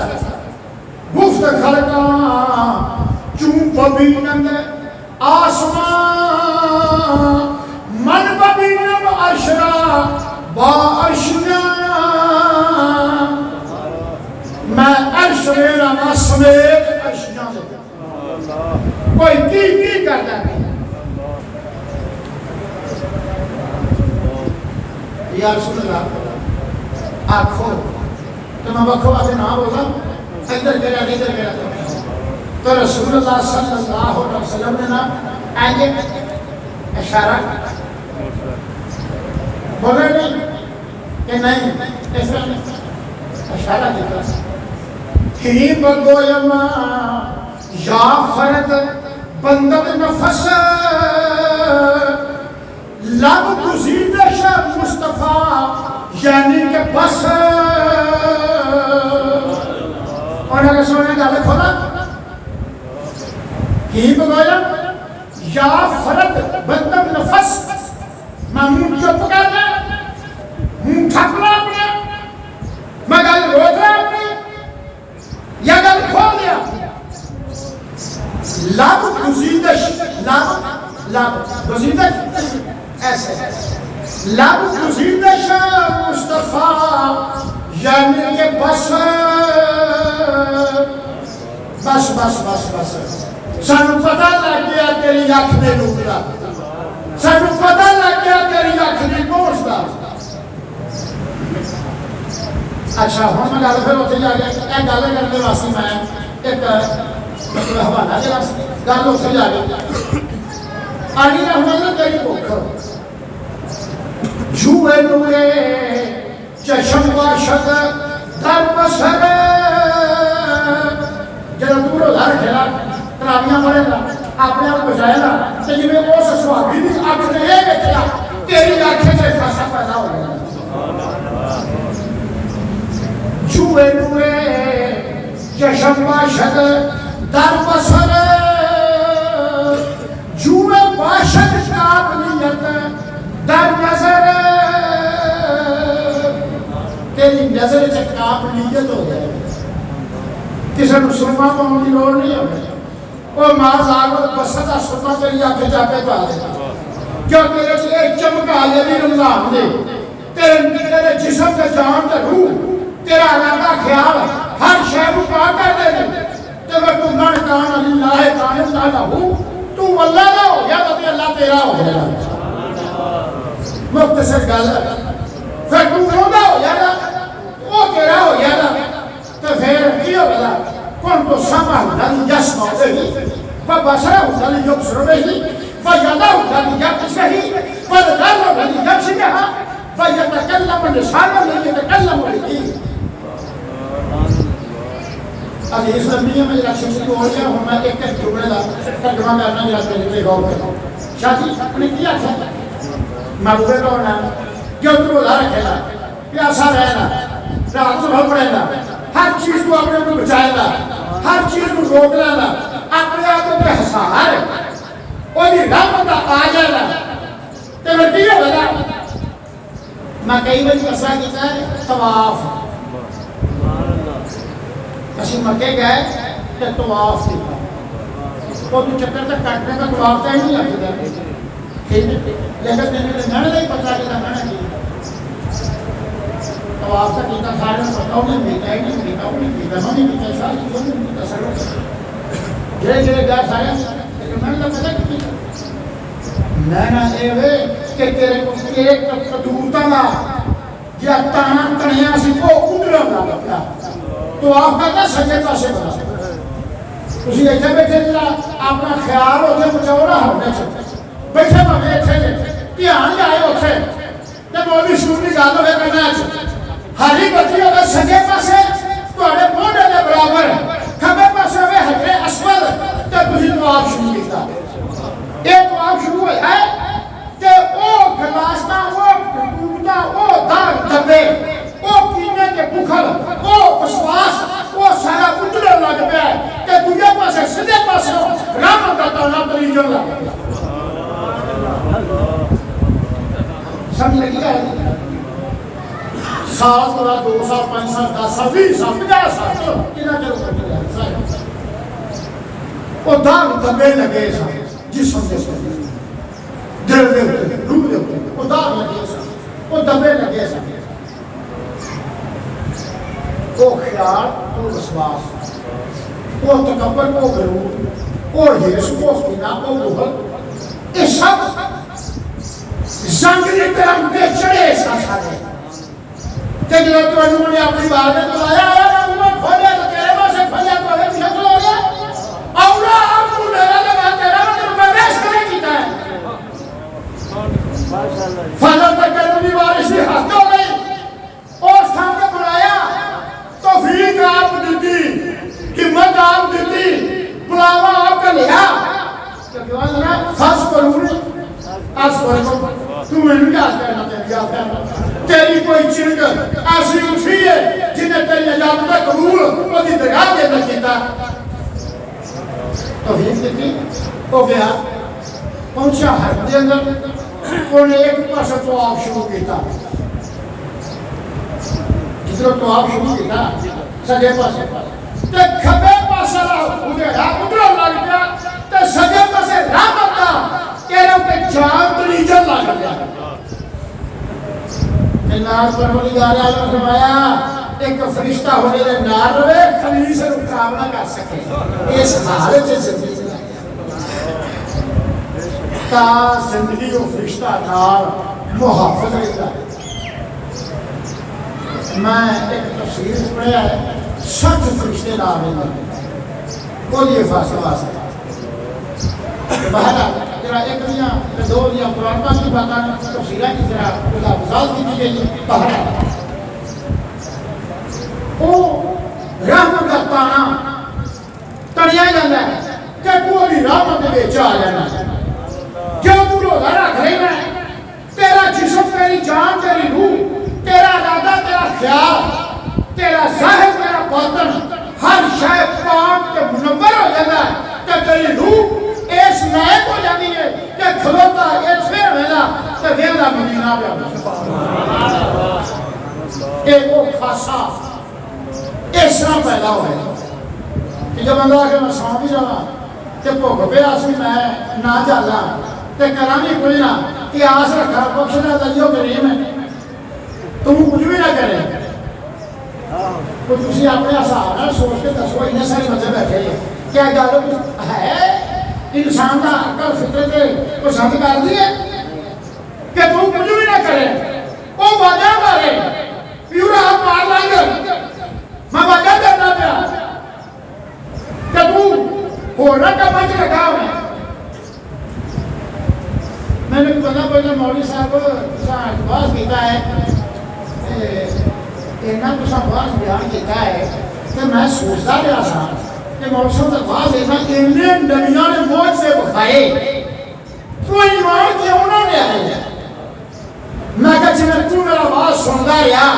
گفت خلقا چون ببینم آسمان من ببینم عرشرا با عرشنا میں عرش میرا نا سمیت عرشنا لگا کوئی کی کرتا ہے یا رسول اللہ آنکھوں تو میں وقت آتے نہ بولا ادھر گیا تو رسول اللہ صلی اللہ علیہ وسلم نے نا آگے اشارہ بولے نہیں کہ نہیں ایسا نہیں اشارہ دیتا ہی بگویم یا فرد بندت نفس لب گزیدش مصطفیٰ یعنی کہ بس اور اگر سونے گالے کھولا ہی بگویم یا فرد بندت نفس میں منہ چپ کرنا منہ ٹھکلا اپنے میں گل روک رہا اپنے یا گل کھول دیا لب گزیدش لب گزیدش ایسے لب گزیدش مصطفیٰ یعنی کہ بس سانو پتہ لگ گیا تیری آنکھ دے نورا سانو پتہ لگ گیا تیری آنکھ دی گوشت دا اچھا ہوں میں گل پھر اتنے جا گیا ایک گل کرنے واسطے میں ایک حوالہ جلا گل اتنے جا گیا علی رحمت اللہ تیری بھوک جوئے نورے چشم باشد در بسر جب دور ادھر کھیلا تراویاں پڑھے گا اپنے آپ بجائے گا کہ جب وہ سسوابی بھی آنکھ نے یہ بیٹھا تیری آنکھیں سے خاصا پیدا ہو گیا جوئے نورے چشم باشد در بسر جوئے باشد قابلیت در نظر تیری نظر سے قابلیت ہو جائے کسی نے سرما پاؤں کی لوڑ نہیں ہوگی وہ ماز آگو بسدہ سرما تیری آنکھیں جا پہ پا دے کیوں تیرے سے ایک چمکا یدی اللہ دے تیرے جسم کے جان تے روح تیرا ارادہ خیال ہر شے کو پا کر دے دے تیرے تو من کان اللہ کان اللہ ہو تو اللہ نہ ہو یا تو اللہ تیرا ہو جائے مختصر گل پھر تو روندہ ہو یا نا وہ تیرا ہو یا نا تو پھر کیا ہوگا کون تو سمع لن یسمع بہی وبصر لن یبصر بہی ویدہ لن یبطش بہی ورجل لن یمشی بہا ویتکلم لسان لن یتکلم بہی اب اس نبی میں جرا چھوٹی ہو گیا ہوں میں ایک جملے دا ترجمہ کرنا جرا پہ غور کرتا ہوں شاہ جی نے کیا تھا محبوبے کا ہونا جو تو روزہ رکھے گا پیاسا رہے گا رات کو بھل پڑے گا ہر چیز کو اپنے کو بچائے گا ہر چیز کو روک لے گا اپنے آپ کو ہسار اور یہ رحمت آ جائے گا تو میں کیا ہوگا میں کئی بار مسئلہ کیتا ہے طواف کسی مکے گئے کہ طواف کیتا وہ تو چکر تک کٹنے کا طواف تھا ہی نہیں لگتا لیکن میں نہیں پتا کہ میں نے تو آپ کا کتنا سارے پتا انہیں بیٹا ہی نہیں بیٹا انہیں بیٹا میں نہیں بیٹا سارے چیزوں نے بیٹا سارے دھیرے دھیرے گیا سارے لیکن میں نے پتا کہ میں نہ اے وے کہ تیرے کو ایک کدورتا نا یا تانا تنیا سی کو ادھر نہ لگتا تو آپ کا سجے پاسے بنا اسی ایتھے بیٹھے جا اپنا خیال ہوتے بچاؤ نہ ہونے سے بیٹھے بھاوے ایتھے دھیان جائے ہوتے تے مولوی شروع کی گل ہوئے کرنا ہری بتی اگر سجے پاسے تواڈے موڈے دے برابر کھبے پاسے ہوئے حجر اسود تے تسی طواف شروع کیتا یہ طواف شروع ہویا ہے کہ او گلاستا او ٹوٹا او داغ دبے او کینے کے بخل او وسواس او سارا اجڑن لگ پیا کہ دوجے پاسے سجے پاسے رحمت دا تانا تریجن لگ پیا سمجھ لگی ہے سال پورا 2 سال 5 سال 10 سال 20 سال 50 سال کتنا چلو کرتے ہیں وہ داغ دبے لگے سارے جسم دے دل دے روح دے وہ داغ لگے سارے وہ دبے لگے سارے وہ خیال وہ وسواس وہ تکبر وہ غرور وہ ہرس وہ کینہ وہ بخل یہ سب زنگلی طرح پہ چڑھے سارے کہ جب تو انہوں نے اپنی بات میں بلایا ہے میں کھولیا تو تیرے پاس سے کھولیا تو ہے پیچھے کھلو گیا اولا آپ کو میرا لگا تیرا مطلب میں ریس کرے کیتا ہے فضل تک کرنی بارش بھی حد ہو گئی اور سامنے بلایا توفیق آپ دیتی ہمت آپ دیتی بلاوا آپ کا لیا کہ جوان ذرا خاص کرونی آج کو تو میں نے یاد کرنا تیری یاد کرنا تیری کوئی چنگ ایسی اٹھی ہے جنہیں تیری اجابت قبول وہ دی درگاہ دینا کیتا توفیق دیتی ہو گیا پہنچا حرم دے اندر انہیں ایک پاسا تو آپ شروع کیتا جدر تو آپ شروع کیتا سجے پاسے تے کھبے پاسا ادھر ادھر لگ گیا تے سجے پاسے رحمت دا کہہ رہا ہوں کہ جان تریجن لگ گیا کہ نار پر ہولی گارے آلہ فرمایا ایک فرشتہ ہونے دے نار روے خلیل سے رکام نہ کر سکے اس حالت سے زندگی تا زندگی کو فرشتہ نار محافظ رہتا ہے میں ایک تفسیر پڑھا ہے 60 فرشتے نار رہتا ہے کوئی فاصلہ واسطہ بہرحال تیرا ایک دیا دو دیا قرآن پاک کی باتاں تفسیرہ کی طرح مثال کی دی گئی بہرحال او رحمت کا تانا تڑیا جاتا ہے کہ تو بھی رحمت دے وچ آ جانا کیوں تو روزہ رکھ رہا ہے تیرا جسم تیری جان تیری روح تیرا ارادہ تیرا خیال تیرا ظاہر تیرا باطن ہر شے پاک کے منور ہو جاتا ہے کہ تیری روح اس لائق ہو جاتی ہے کہ کھلوتا ایک پھر ویلا کہ ویلا مدینہ پہ ایک وہ خاصا اس طرح پیدا ہوئے کہ جب اللہ کے میں سامنے رہا کہ بھوک پہ آسی میں نہ جالا کہ کرانی کوئی نہ کہ آس رکھا بخشنا دلیو کریم ہے تم کچھ بھی نہ کرے تو تسی اپنے آسان سوچ کے دسو انہیں ساری مطلب بیٹھے ہیں کیا گالو ہے انسان کا عقل فطرت کو ساتھ کر دیئے کہ تم کچھ بھی نہ کرے وہ وجہ مارے پیورا ہم مار لائیں گے میں وجہ کرنا پیا کہ تم ہونا کا بچ رکھا ہوں میں نے پتا پہلے مولوی صاحب باز کیتا ہے اینا کسا باز بیان کیتا ہے کہ میں سوچتا رہا سا کہ موسم کا باز اینا انہیں نبیان نے موج سے بکھائے تو ایمان کیا انہوں نے آئے میں کہا چنہ تو میرا باز سنگا رہا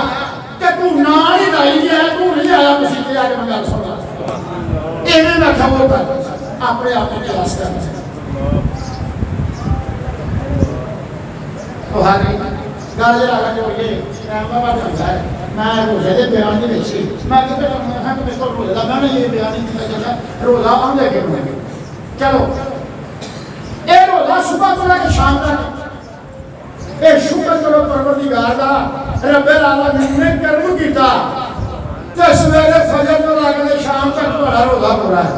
کہ تو نانی دائی گیا ہے تو نہیں آیا کسی کے آگے میں گا سنگا انہیں میں کھو کر اپنے آپ کے کلاس کرنے تو ہاں گاڑی رہا جو یہ بابا جانتا ہے میں روزے دے بیان دی وچ میں کہ میں کو روزہ دا میں نے یہ بیان نہیں کیتا چلا روزہ آن دے کے چلو اے روزہ صبح تو لے کے شام تک اے شکر کرو پروردگار دا رب العالمین نے کرم کیتا تے سویرے فجر تو لے کے شام تک تہاڈا روزہ پورا ہے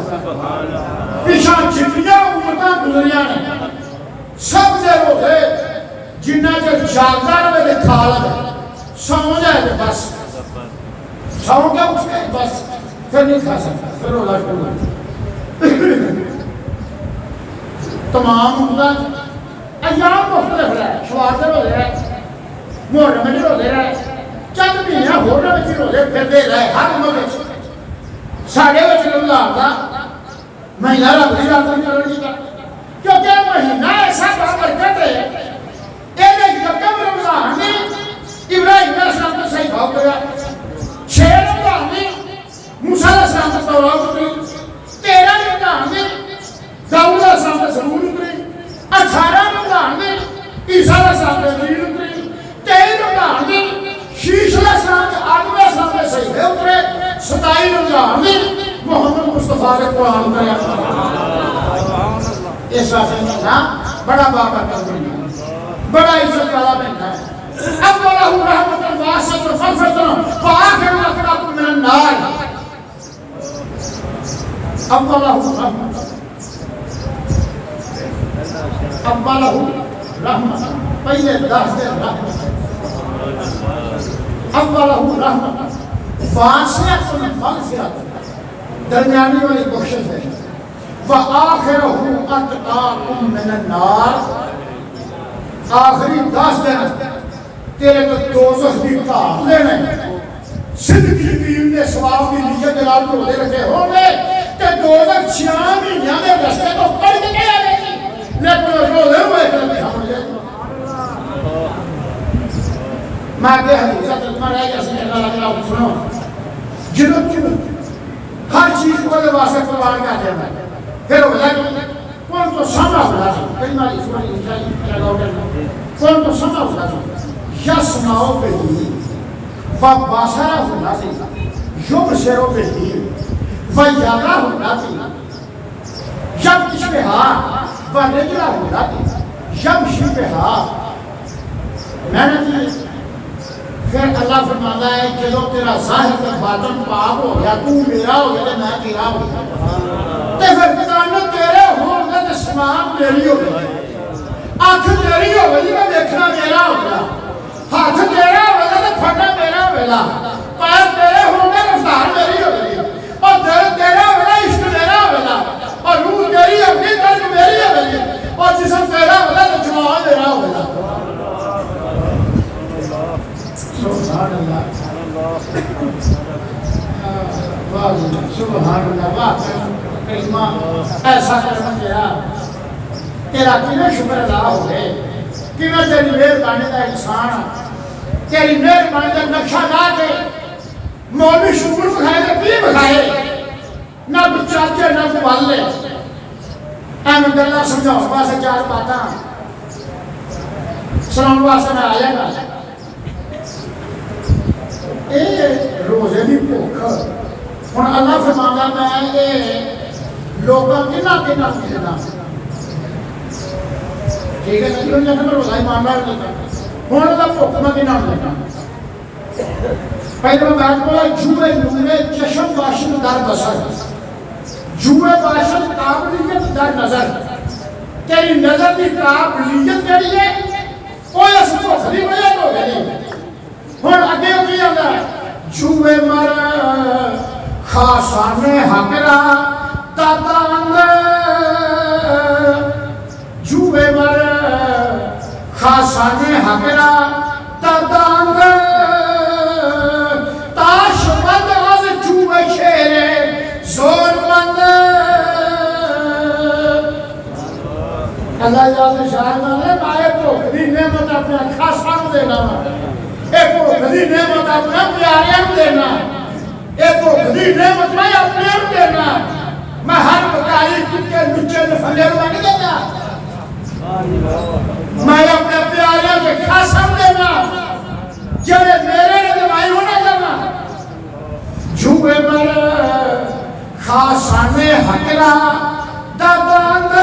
پیچھے جتنیاں امتاں گزریاں نے سب دے روزے جنہ چر جاگدا رہے تے کھا لے سو جائے تے بس سو کے اٹھ کے بس پھر نہیں کھا سکتا پھر روزہ پورا تمام امتاں ایام مختلف رہے شوار دے روزے رہے محرم میں روزے رہے چند مہینے ہور وچ روزے پھردے رہے ہر ملک ساڈے وچ رمضان دا مہینہ رب دی رات نہیں کرن دی کیونکہ مہینہ ایسا برکت ہے اے یکم رمضان میں ابراہیم علیہ السلام کو صحیح بھاؤ گیا 6 رمضان میں موسیٰ علیہ السلام کو تورات اتری 13 رمضان میں داؤد علیہ السلام کو زبور اتری 18 رمضان میں عیسیٰ علیہ السلام کو انجیل اتری 23 رمضان میں شیش علیہ السلام کے آدم علیہ السلام کے صحیفے اترے 27 رمضان میں محمد مصطفیٰ کے قرآن اترے اس واسطے مہینہ بڑا بابرکت مہینہ بڑا عزت والا مہینہ ہے أوله رحمة واسعة ومغفرة وآخره مغفرة من النار أوله رحمة پہلے 10 دن رحمت أوله رحمة واسعة مغفرة درمیانی والی بخشش ہے وآخره أتقاكم من النار آخری 10 دن تیرے تو دوزخ بھی کام لینے صدق یقین نے ثواب کی نیت دلال کو دے رکھے ہوں گے کہ دوزخ 6 مہینے میں رستے تو پڑھ کے گیا لیکن روزے ہوئے کرنے ہم لے میں کہ حدیثہ تجمہ رہے جیسے کہ اللہ لگا آپ سنو جنت کی ہر چیز کو دے واسے قربان کا دینا ہے پھر ہو جائے کون تو سمرہ ہو جائے کئی مالی سمرہ انشاءاللہ کون تو سمرہ ہو جائے یسمعو بہی وبصرہ الذی یبصر بہی ویرہ الذی یمشی بہا ورجلہ الذی یمشی بہا میں نے کی پھر اللہ فرماتا ہے کہ جب تیرا ظاہر کا باطن پاک ہو یا تو میرا ہو یا میں تیرا ہو تے پھر کان تیرے ہوں گے تے سماع میری ہو گئی آنکھ تیری ہو گئی میں دیکھنا میرا ہوگا ہاتھ تیرا ہوگا تو پھٹا میرا ہوگا پیر تیرے ہوں گے رفتار میری ہوگی اور دل تیرا ہوگا عشق میرا ہوگا اور روح تیری ہوگی قلب میری ہوگی اور جسم تیرا ہوگا تو جماع میرا ہوگا سبحان اللہ سبحان اللہ کریمہ ایسا کرنا تیرا کیوں شکر ادا ہو گئے کیوں تیری مہربانی کا انسان تیری مہربانی کا نقشہ لا کے مولوی شکر بکھائے تو کی بکھائے نہ چاچے نہ والے احمد اللہ سمجھاؤ واسے 4 باتاں سلام واسے میں آیا گا اے روزے بھی بھوک ہن اللہ فرماتا میں کہ لوگوں کنا کہنا ٹھیک ہے کہ انہوں نے روزہ ایماندار لیتا ہوں اللہ بھوک میں کنا لینا پہلے میں بات بولا جوئے نورے چشم باشد در بسر جوئے باشد قابلیت در نظر تیری نظر کی قابلیت کری ہے کوئی اس کو خلی وجہ تو گئی ہن اگے کی آندا جوئے مر خاصان حقرا تاتانگ جوئے مر خاصان حقرا تاتانگ تاش بند از جوئے شیر زور بند اللہ جازے شاہد نے آئے تو کبھی نعمت اپنے خاصان دینا ایک کو کبھی نعمت اپنے پیاریاں دینا ایک کو کبھی نعمت میں اپنے دینا میں ہر بکائی کتے لچے لفلے ہوا نہیں دینا میں اپنے پیاریاں کے خاصان دینا جبے میرے نے دمائی ہونا جانا جھوئے مر خاصان حقرہ دادانگ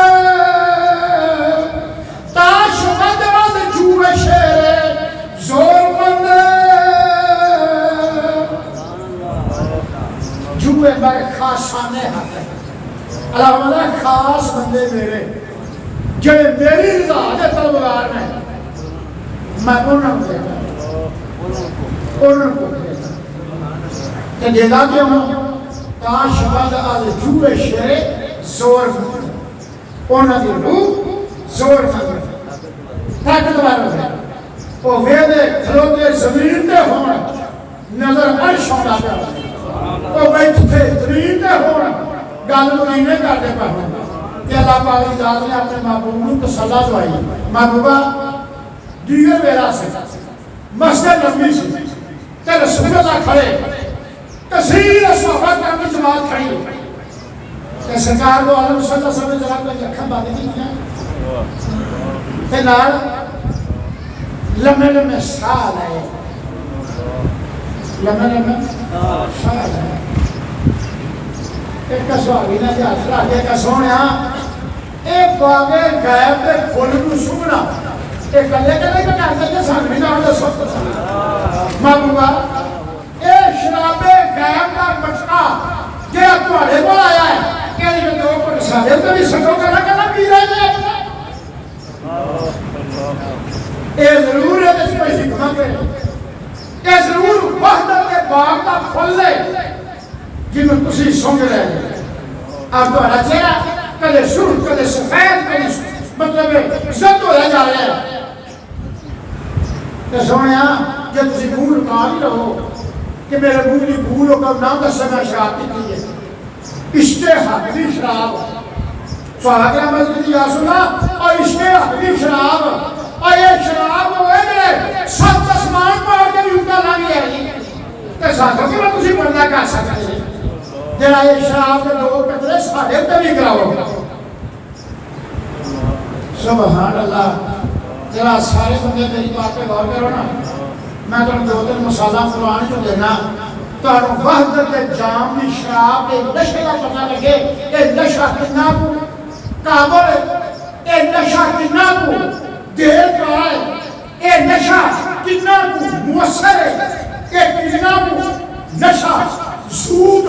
خاص بندے میرے جڑے میری رضا دے طلبگار نے میں انہوں کو دیتا انہوں کو دیتا کہ دیتا کیوں تا شباد آل جوے شرے زور مگر انہوں دی روح زور مگر طاقت وارو ہے وہ ویدے کھلوتے زمین تے ہونا نظر عرش ہونا پہ وہ بیٹھتے زمین تے ہونا گل مدینے کرتے پہ ہونا کہ اللہ پاک کی ذات نے اپنے محبوب کو تسلی دوائی محبوبہ دیگر ویرا سے مسجد نبی سے تے رسول اللہ کھڑے کثیر صحابہ کرام کی جماعت کھڑی کہ سرکار کو عالم صلی اللہ علیہ وسلم جناب کا اکھاں باندھ کی کیا تے نال لمحے لمحے سال ہے لمحے لمحے سال ہے ایک سوالی نہ جہاز رہ کے کہ سونے ایک باغے غیب دے پھول کو سنگنا ایک کلے کلے کا کہتے ہیں سان بھی نہ سوچ محبوبہ اے شراب غیب کا بچہ یہ تمہارے کو آیا ہے کہ یہ دو پر سارے تو بھی سکو کلا پی رہے ہیں اے ضرور ہے جس پر حکمت ہے اے ضرور وحدت کے باغ کا پھل لے جن میں تسی سونگ رہے ہیں آپ تو ہرا چہرہ کلے سر کلے سفید کلے مطلب عزت ہو رہا جا رہے ہیں کہ سونے جب تسی بھول کاری رہو کہ میرے بھولی بھولوں کا نام کا سمیں شراب کی ہے عشق حقی شراب فاقرہ مسجد یا سنا اور عشق حقی شراب اور یہ شراب ہوئے میرے سب تسمان پاڑ کے بھی اٹھا لانگی ہے کہ ساتھوں کی میں تسی پردہ کر سکتے ہیں جنہا یہ شراب کے دو پترے ساڑھے تبھی کراؤ سبحان اللہ جنہا سارے بندے میری بات پہ غور کرو نا میں تو دو دن مسالہ قرآن جو دینا تو انہوں وحدت جام دی شراب دے نشہ کا پتہ لگے اے نشہ کتنا کو کابل اے نشہ کتنا کو دیر کا ہے اے نشہ کتنا کو مؤثر ہے اے کتنا کو نشہ سود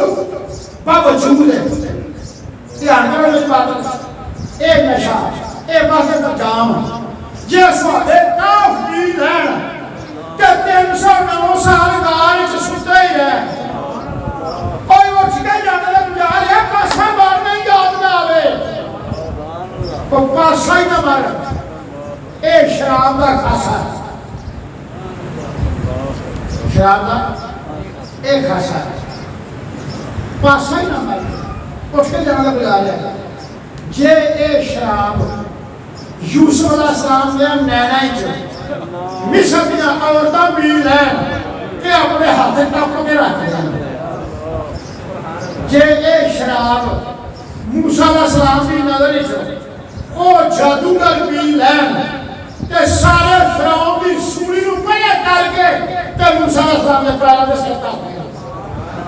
باوجود ہے دھیان کرو اس بات اے نشہ اے وحدت جام جیسا اے کاف دی رہنا کہ 309 سال گار چ ستے ہی ہے کوئی اٹھ کے جانے لگ جا رہا پاسا مارنے یاد نہ آوے وہ پاسا ہی نہ مار اے شراب کا خاصا شراب کا اے خاصا پاسا ہی نہ مار اٹھ کے جانے لگ جا رہا جے اے شراب یوسف علیہ السلام دے نینا ہی چھو مصر دیا عورتاں بیل ہیں کہ اپنے ہاتھ ٹاپوں کے رکھتے ہیں جے اے شراب موسیٰ علیہ السلام کی نظر ہی چھو او جادوگر بیل ہیں کہ سارے فرعون کی سوری رو پڑے کر کے کہ موسیٰ علیہ السلام نے پہلا دے سکتا ہے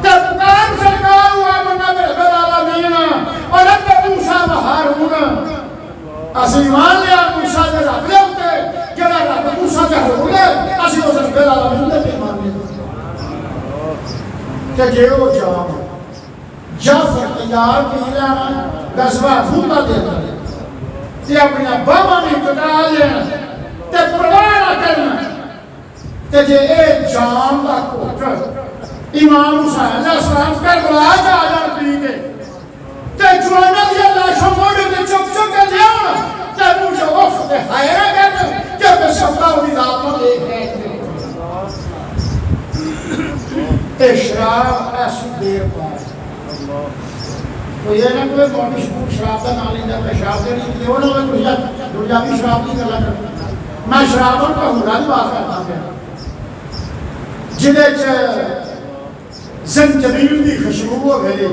کہ پکان سرکار ہوا منہ رب العالمین اور رب موسیٰ و ہارون اسی ایمان لیا موسیٰ دے رب لے ہوتے جڑا رب موسیٰ دے حضور لے اسی اس رب العالمین دے ایمان لے کہ جے وہ جام جعفر تیار کی لینا غزوہ بھوتا دے رہے تے اپنی باما میں کٹا لینا تے پروانہ کرنا تے جے اے جام دا کوٹر امام موسیٰ علیہ السلام کربلا جا جان پی کے تے جوانا دیا لاشا موڑے تے چک چک کے دیا تے مجھے وفت حیرہ کرنا کہ میں سبتا ہوئی ذاتوں دیکھ رہے تھے اشراب ایسی دیر پائے تو یہ نہ کوئی موٹی شراب کا نام لیندہ پیشاب دے نہیں دیو نہ میں دنیا بھی شراب نہیں کرنا کرتا میں شرابوں کا ہنرہ دی بات کرتا ہوں جنہیں زنجبیل دی خوشبو ہو گئے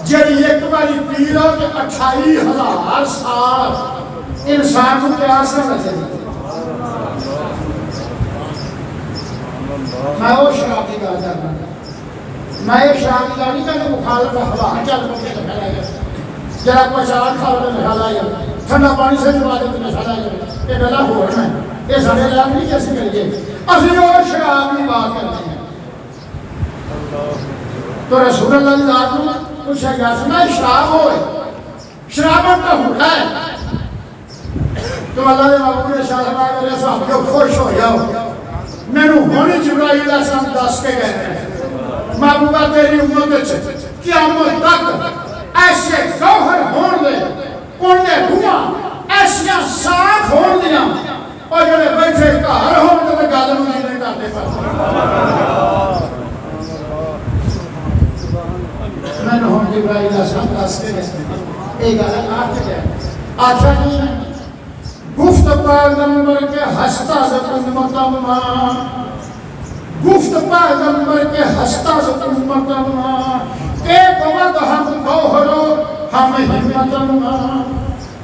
جڑی ایک باری پیرا کے 28,000 سال انسان کو قیاس نہ بچے میں وہ شراب کی گاہ جانا میں ایک شراب کی گاہ نہیں کرنے مخالف ہوا چل پکے تو پھیلا گیا جرا کوئی شراب کھا رہے میں کھالا گیا ٹھنڈا پانی سے جو آدھے میں کھالا گیا یہ گلا ہو رہا ہے یہ سارے لائم نہیں کیسے کریے اسی اور شراب کی بات کرتے ہیں تو رسول اللہ نے ذات میں کچھ ہے یا سنا شراب ہوئے قیامت کا ہو ہے تو اللہ نے محبوب نے شاہ صاحب میرے صاحب کو خوش ہو جاؤ میں نے ہونی جبرائیل علیہ السلام دس کے گئے ہیں محبوبہ تیری امت سے قیامت تک ایسے گوہر ہون دے ان نے ہوا ایسیاں صاف ہون دیا اور جو بیٹھے کار ہون دے گالوں نہیں نہیں کرتے پر میں نے ہون جبرائیل علیہ السلام دس کے گئے ایک آٹھ گئے آٹھا نہیں ہے گفت پیغمبر کے ہستا زکن مطمع گفت پیغمبر کے ہستا زکن مطمع اے بود ہم گوہرو ہم ہمتمع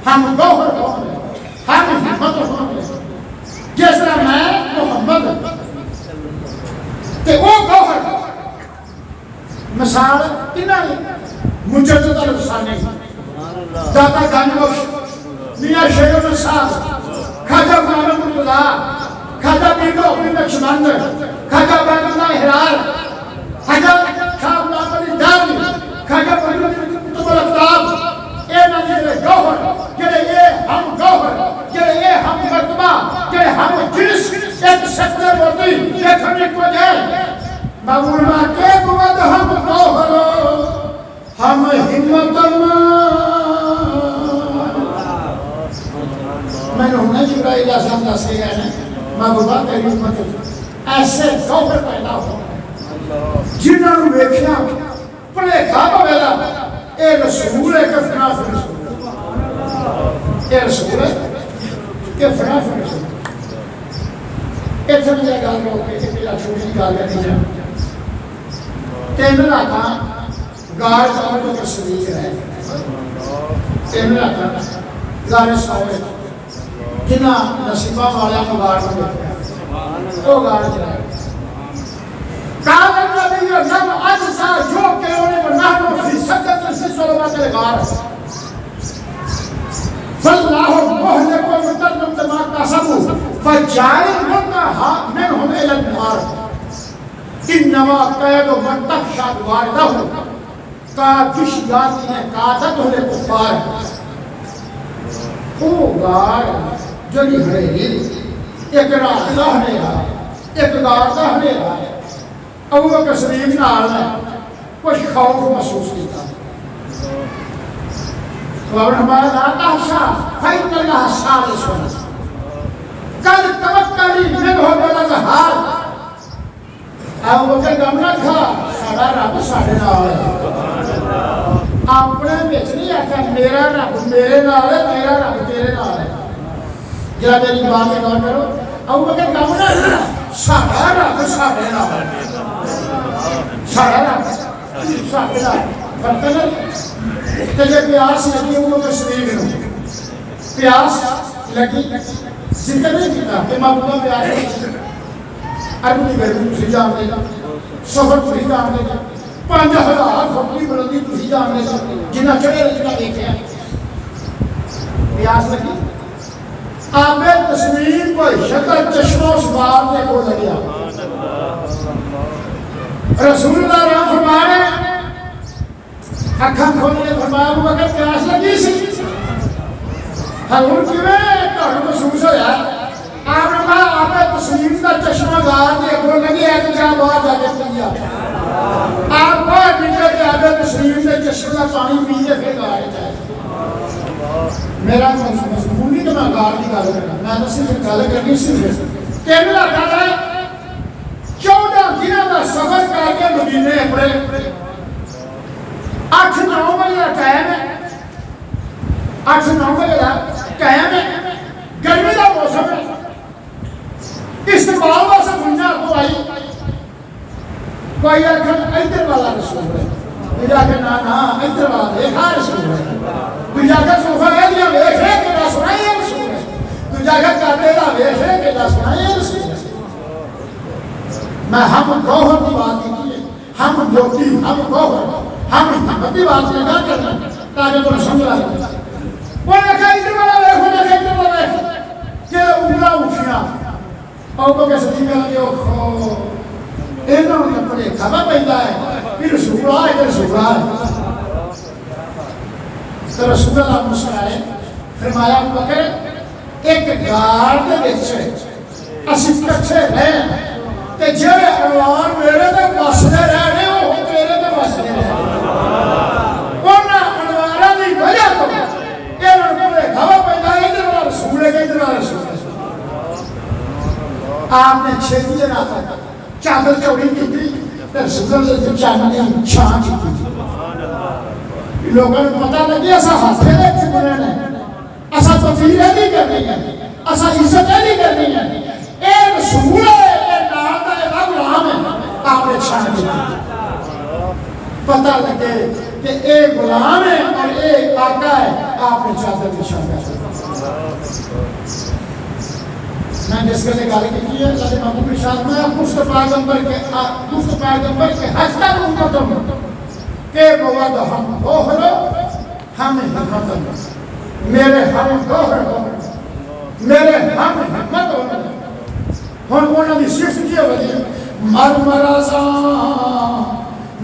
ہم گوہر ہوں ہم ہمت ہوں جس طرح میں محمد تے وہ گوہر مثال کنا مجدد الفسانی داتا گانگوش میاں شیخ الساز خواجہ غلام مرتضیٰ خواجہ بیگو بن نقشبند خواجہ بیگ اللہ حرار خواجہ شاہ غلام علی داوی خواجہ قطب الافطاب اے نظیر گوہر جڑے یہ ہم گوہر جڑے یہ ہم مرتبہ جڑے ہم جنس ایک سکتے ہوتی ایک ہم ایک وجہ معمول ماں کے بود ہم گوہر ہم ہمتمع میں نے ہونا جبرائیل علیہ السلام دس کے گئے ہیں محبوبہ تیری امت ایسے گوہر پیدا ہو جنہوں نے ویکھیا پڑے کھا پویلا اے رسول ہے کہ فنا رسول اے رسول ہے کہ فنا رسول ایتھے مجھے گال رو کے میرا چھوٹی گال کرنی جائے تین راتا گار جاؤں کو تصدیق ہے تین راتا گار ساوے جنہ نصیبہ والا کو گار میں دیکھا وہ گار جائے کاغذ نبی لم اجزا جو کہ انہیں ونحنو فی سکت سے صلوات الگار فاللہ محلق و مترنم دماغ قاسمو فجائل منتہا منہم الانہار انما قید و منتق شاد واردہ کاتش یاتی ہے قادت ہونے کفار او گار جڑی ہڑیری ایک رات دہنے گا ایک گار دہنے گا ابو بکر صدیق نال نے کچھ خوف محسوس کیتا تو ہمارا لا تحشا فإن اللہ ثالث قد توکلی منہ بالازہار ابو بکر غم نہ کھا ساڈا رب ساڈے نال ہے اپنے وچ نہیں آکھیا میرا رب میرے نال ہے تیرا رب تیرے نال ہے جڑا میری بات پہ غور کرو ابو بکر غم نہ کھا ساڈا رب ساڈے نال ہے ساڈا رب ساڈے نال فرتن تے جے پیاس لگی ابو بکر صدیق نوں پیاس لگی ذکر نہیں کیتا کہ محبوبہ پیاس عرب کی گرمی تسی جان دے گا سفر تسی جان دے گا 5000 فٹ کی بلندی تسی جان دے گا جنہ چڑھے رجنا دیکھے پیاس لگی آپ تصویر کو شکل چشموں سوار دے کو لگیا رسول اللہ رحم فرما رہے اکھاں کھولنے فرمایا ابو بکر پیاس لگی سی حضور کیویں تہاڈوں محسوس ہویا آپ نے کہا آپ تصویر کا چشمہ گار دے کو لگی ہے تو جا باہر جا کے پیا آپ باہر نکل کے آپ تصویر کے چشمہ کا پانی پیے پھر گار جائے میرا مضمون نہیں کہ میں گار کی گل کرنا میں تو صرف گل کرنی صرف تین لاکھ ہے 14 دنوں کا سفر کر کے مدینے پڑے 8-9 بجے کا ٹائم ہے 8-9 بجے کا ٹائم ہے گرمی کا موسم ہے استقبال واسطے دنیا کو آئی کوئی آخر ادھر والا رسول ہے کوئی آخر نا ادھر والا دیکھا رسول ہے کوئی آخر صوفہ ہے دیا ویخ ہے کہ نہ سنائی ہے رسول ہے کوئی آخر کاٹے دا ویخ ہے کہ نہ سنائی ہے رسول ہے میں ہم گوہر کی بات کی ہے ہم موتی ہم گوہر ہم ہمت کی بات نہ کرنا تاکہ تو سمجھ آئے وہ آخر ادھر والا ویخ وہ آخر ادھر والا ویخ کہ انگلا اٹھیا اور وہ کیسے تھی میں کہ اوہ انہوں نے پڑے خبر پیدا ہے پھر رسول آئے کہ رسول آئے تو رسول اللہ مسکرائے فرمایا ابو بکر ایک گار دے وچ اسی کٹھے رہے تے جڑے انوار میرے تے بسدے رہنے او تیرے تے بسدے رہنے انہاں انواراں دی وجہ تو انہاں نوں گھاوا پیدا ادھر والا رسول ہے ادھر والا رسول ہے آپ نے چھتی جناب چادر چوڑی کی تھی تے رسول اللہ سے چادر چھان کی تھی لوگوں کو پتہ لگی ایسا ہاتھے دے چکنے نے ایسا تفیر نہیں کرنی ہے ایسا عزت نہیں کرنی ہے اے رسول ہے اے نام دا اے غلام ہے آپ نے چھان کی تھی پتہ لگے کہ اے غلام ہے اور اے آقا ہے آپ نے چادر کی چھان کی میں جس کے لئے گالی کی ہے اللہ محبوب ارشاد میں مفت پیغمبر کے حج تک امتوں کہ مواد ہم دوہرو ہم ہمت میرے ہم دوہرو میرے ہم ہمت ہن انہاں دی صفت کی ہے مرمرازاں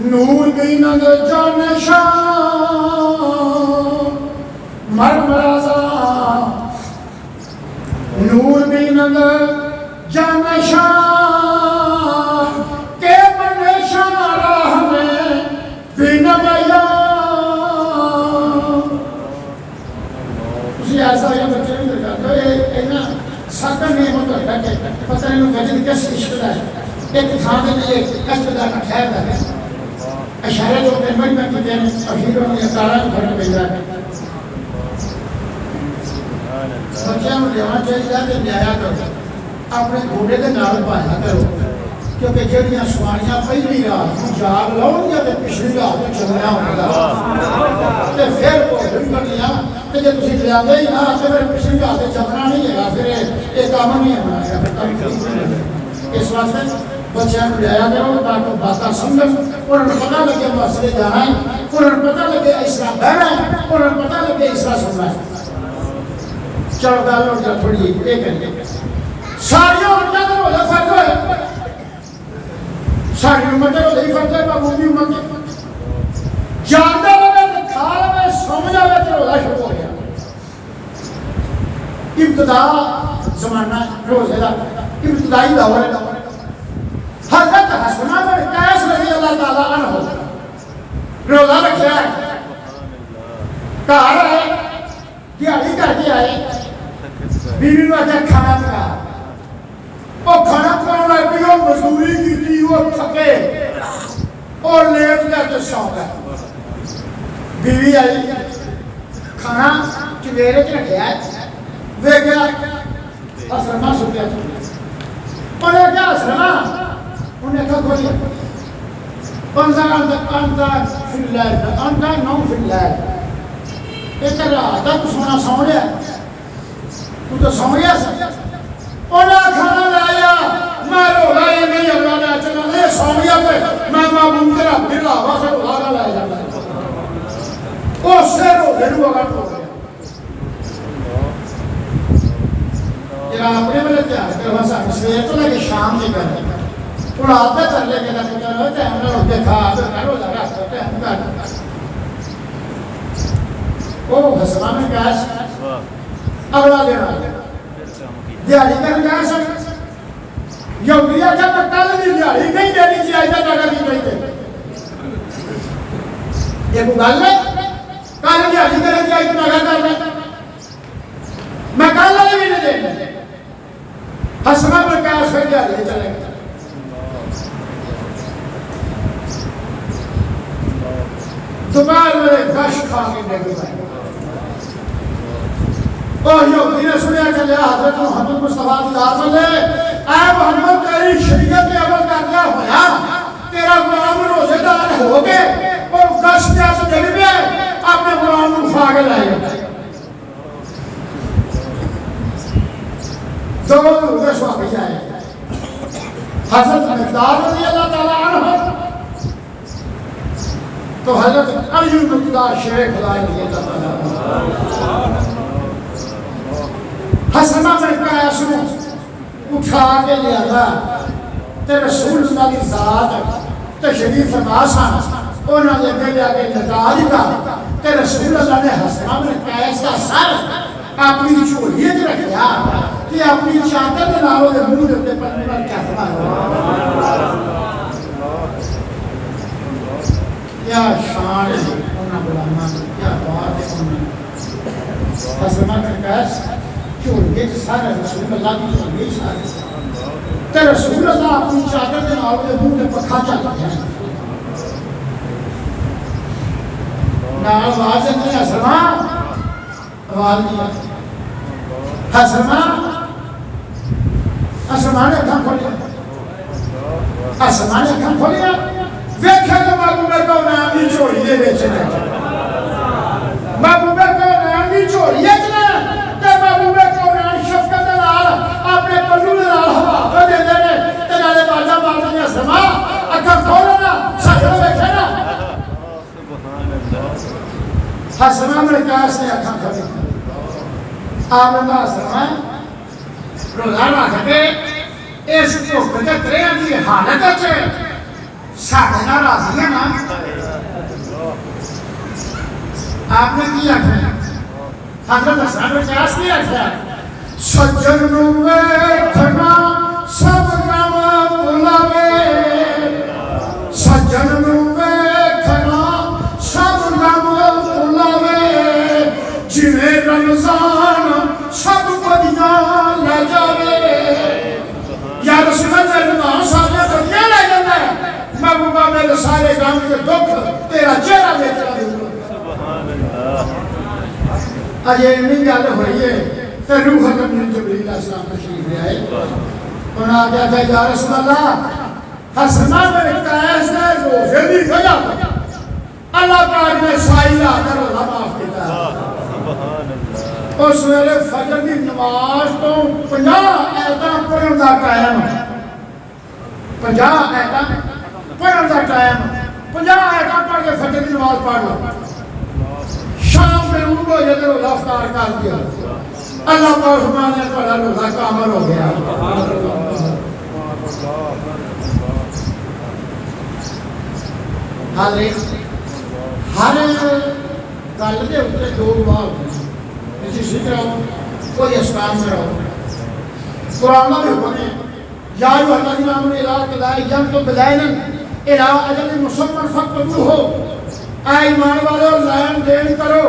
نور بینند جانشاں مرمرازاں نور بینند جانشاں کے منشاں راہ میں بینمیا اسی ایسا یہ بچے نہیں لگا تو اینا ساکر نہیں ہوتا ہے کہ پتہ نہیں وجد کس اشتدا ہے ایک کھانے میں ایک اشتدا کا خیر ہے اشارے جو پیمنٹ میں کیتے ہیں اشیروں نے اکارا گھر میں بھیجا ہے بچیاں میں جوان چاہیے کہ نیایا کرو اپنے گھوڑے کے نال پایا کرو کیونکہ جڑیاں سواریاں پہلی رات جاگ لاؤ یا پچھلی رات چلنا ہوگا تے پھر وہ کرنیاں تے جے تسی جاندے ہی نہ تے پھر پچھلی رات چلنا نہیں ہے پھر یہ کام نہیں ہونا اس واسطے بچیاں کو لایا کرو تاکہ باتاں سمجھن انہوں نے پتہ لگے مسجد جانا ہے انہوں نے پتہ لگے اسلام بہنا ہے انہوں نے پتہ لگے اسلام سننا ہے چلو گالوں جا تھوڑی ایک گھنٹے ساری امتیں تو روزہ فرض ہے ساری امتیں روزہ ہی فرض ہے معمولی امت جاندہ لگے تو کھا لگے سمجھا لگے تو روزہ شروع ہو گیا ابتدا زمانہ روزے دا ابتدائی دور ہے حضرت حسنہ بن قیس رضی اللہ تعالیٰ عنہ روزہ رکھا ہے کہا رہے دیاری کر کے آئے بیوی میں آجا کھانا پکا اور کھانا پکانا ہے بھی وہ مزدوری کی تھی وہ تھکے اور لیٹ گیا تو سو گیا بیوی آئی کھانا چویرے کے رکھے آئے وہ گیا اسرمہ سکیا انہیں کیا اسرمہ انہیں کہا کھولیا انتا فی اللہ انتا نو فی اللہ ایک رہا تھا تو سونا سو رہا ہے تو تو سو رہا ہے انہیں کھانا لایا میں رو لائے نہیں اللہ نے چلا لے سو رہا پہ میں معمول تیرا پھر آبا سے اٹھا لائے جاتا ہے اس سے رو دھیرو اگر تو گیا جنہا اپنے ملے تیار کرو ہاں سا سویر تو لگے شام کی کرنے انہا آتا کر لے کے نکل کر ہوتے ہیں ہم نے روکے کھا آتا کرو لگا کرتے ہیں ہم کر اوہ حسنہ میں کیس اگلا دینا دیاری کرنے کیسا یہودیہ کیا مکتال دی دیاری نہیں دینی چاہیے تھا نگر دی نہیں تھے یہ کو گل ہے کہاں دیاری کرنے چاہیے تو نگر کرنے میں کہاں لگے بھی نہیں دینے حسنہ میں کیس پھر دیاری چلے گا دوبار میں گش کھا کے نکل گئے اور یہودی نے سنیا کہ لیا حضرت محمد مصطفیٰ کی دعوت لے اے محمد تیری شریعت پہ عمل کر دیا ہویا تیرا غلام روزے دار ہو گئے اور گش کیا تو نکل گئے اپنے غلام کو اٹھا کے لائے دو روزے واپس آئے حضرت مقدار رضی اللہ تعالیٰ عنہ تو حضرت علی مقدار شیخ خدا رضی اللہ تعالیٰ حسنہ بن قیس نے اٹھا کے لیا تھا تے رسول اللہ کی ذات تشریف فرما سن انہوں نے بھیجا کے لٹا دیتا کہ رسول اللہ نے حسنہ بن قیس کا سر اپنی جھولی وچ رکھیا کہ اپنی چادر دے نال دے منہ دے اوپر پنجہ چاہتا کیا شان ہے انہاں غلاماں دی، کیا بات ہے انہاں حسنہ بن قیس جھولی وچ سارے رسول اللہ کی جھولی سارے تے رسول اللہ اپنی چادر دے نال دے منہ تے پکھا چاہتا ہے نال آواز نہیں حسنہ آواز نہیں حسنہ حسنہ نے اکھاں کھولیا حسنہ نے اکھاں کھولیا ویکھیا تو محبوب کونین دی جھولی دے وچ نے محبوب کونین دی جھولی وچ نے تے محبوب کونین شفقت دے نال اپنے پلو دے نال ہوا دے دے نے تے نالے باجا مار دے حسنہ اکھاں کھولنا سجدہ ویکھے نا حسنہ بن قیس نے اکھاں کھولی آپ اللہ حسنہ روزہ رکھ کے اس بھوک دے تریاں دی حالت وچ ساڈے نال راضی ہے نا آپ نے کی آکھیا حضرت حسن بن قیس نے آکھیا سجن نوں ویکھنا سب غم بھلاوے سجن نوں ویکھنا سب غم بھلاوے جویں رمضان سب بدیاں لے جاوے یا رسول اللہ رمضان سارے بدیاں لے جاتا ہے محبوبہ میرے سارے غم کے دکھ تیرا چہرہ لے چلا دے اجے نہیں گل ہوئی ہے تے روح الامین جبریل علیہ السلام تشریف لے آئے انہاں آگیا کہ یا رسول اللہ حسنہ بن قیس نے روزے دی وجہ اللہ پاک نے سائی لا کر روزہ معاف کیتا ہے اس ویلے فجر دی نماز تو 50 آیتاں پڑھن دا ٹائم 50 آیتاں پڑھن دا ٹائم 50 آیتاں پڑھ کے فجر دی نماز پڑھ لو شام میں روز ہو جائے روزہ افطار کر دیا اللہ پاک فرمانے تھوڑا روزہ کامل ہو گیا ہر گل دے اوپر دو گواہ ہوتے ہیں کسی سے رہو کوئی اسلام میں رہو قرآن میں حکم ہے یا ایھا الذین آمنوا اذا قضیٰ احدکم بدین الی اجل مسمى فاکتبوہ اے ایمان والو لین دین کرو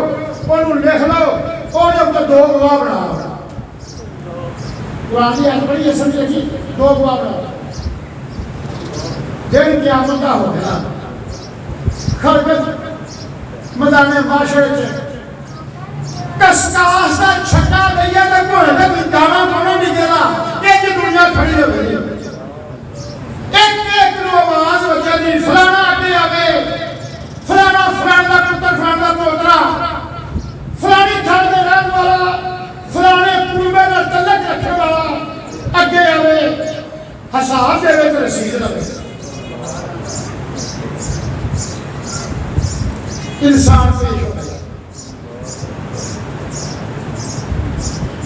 انہوں لکھ لو اور جب تو دو گواہ بناؤ قرآن کی آیت بڑی ہے سمجھ رکھی دو گواہ بناؤ دن قیامت کا ہو گیا خلقت میدان معاشرے کسکاس کا چھکا دیا تو کوئی نہ دانا کونوں نہیں دینا ایک دنیا کھڑی ہو گئی ایک نو آواز بچے دی فلانا آگے آگے فلانا فلانا پتر فلانا پوترا فلانی تھڑ دے رہن والا فلانے پروبے میں تلک رکھنے والا اگے آوے حساب دے وے تے رسید لگے انسان پیش ہو گیا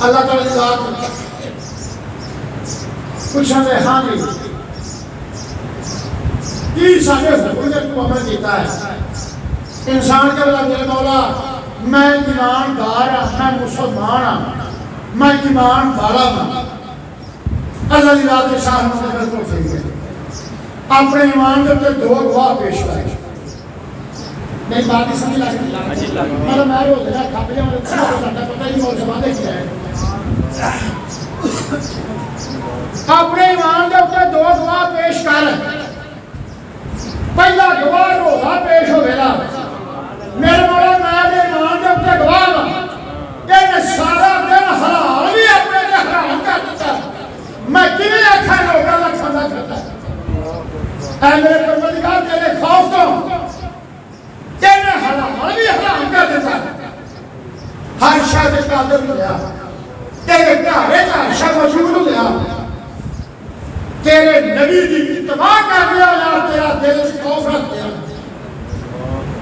اللہ تعالیٰ کی ذات پوچھیں گے ہاں نہیں کی سارے حکومت کو عمل کیتا ہے انسان کے بلا میرے مولا میں ایماندار ہوں میں مسلمان ہوں میں ایمان والا ہوں اللہ کی ذات شاہ نے بالکل صحیح ہے اپنے ایمان کے اوپر دو گواہ پیش کرے نہیں بات نہیں سمجھ لگتی مطلب میں رو دیا کھپ لیا مجھے پتہ ہی نہیں اور زمانے کیا ہے اپنے ایمان کے اوپر دو گواہ پیش کر پہلا گواہ روزہ پیش ہو گیا میرے مولا میں ایمان کے اوپر گواہ ہوں کہ سارا دن حلال بھی اپنے لیے حرام کر دیتا میں کیویں آکھاں لوکاں دا کھانا کھاتا اے میرے پروردگار تیرے خوف تو تیرے حلال بھی حرام کر دیتا ہر شاہ دے قادر لیا تیرے گھرے ہر شاہ موجود لیا تیرے نبی دی اتباع کر دیا یا تیرا دل سے خوف رکھ دیا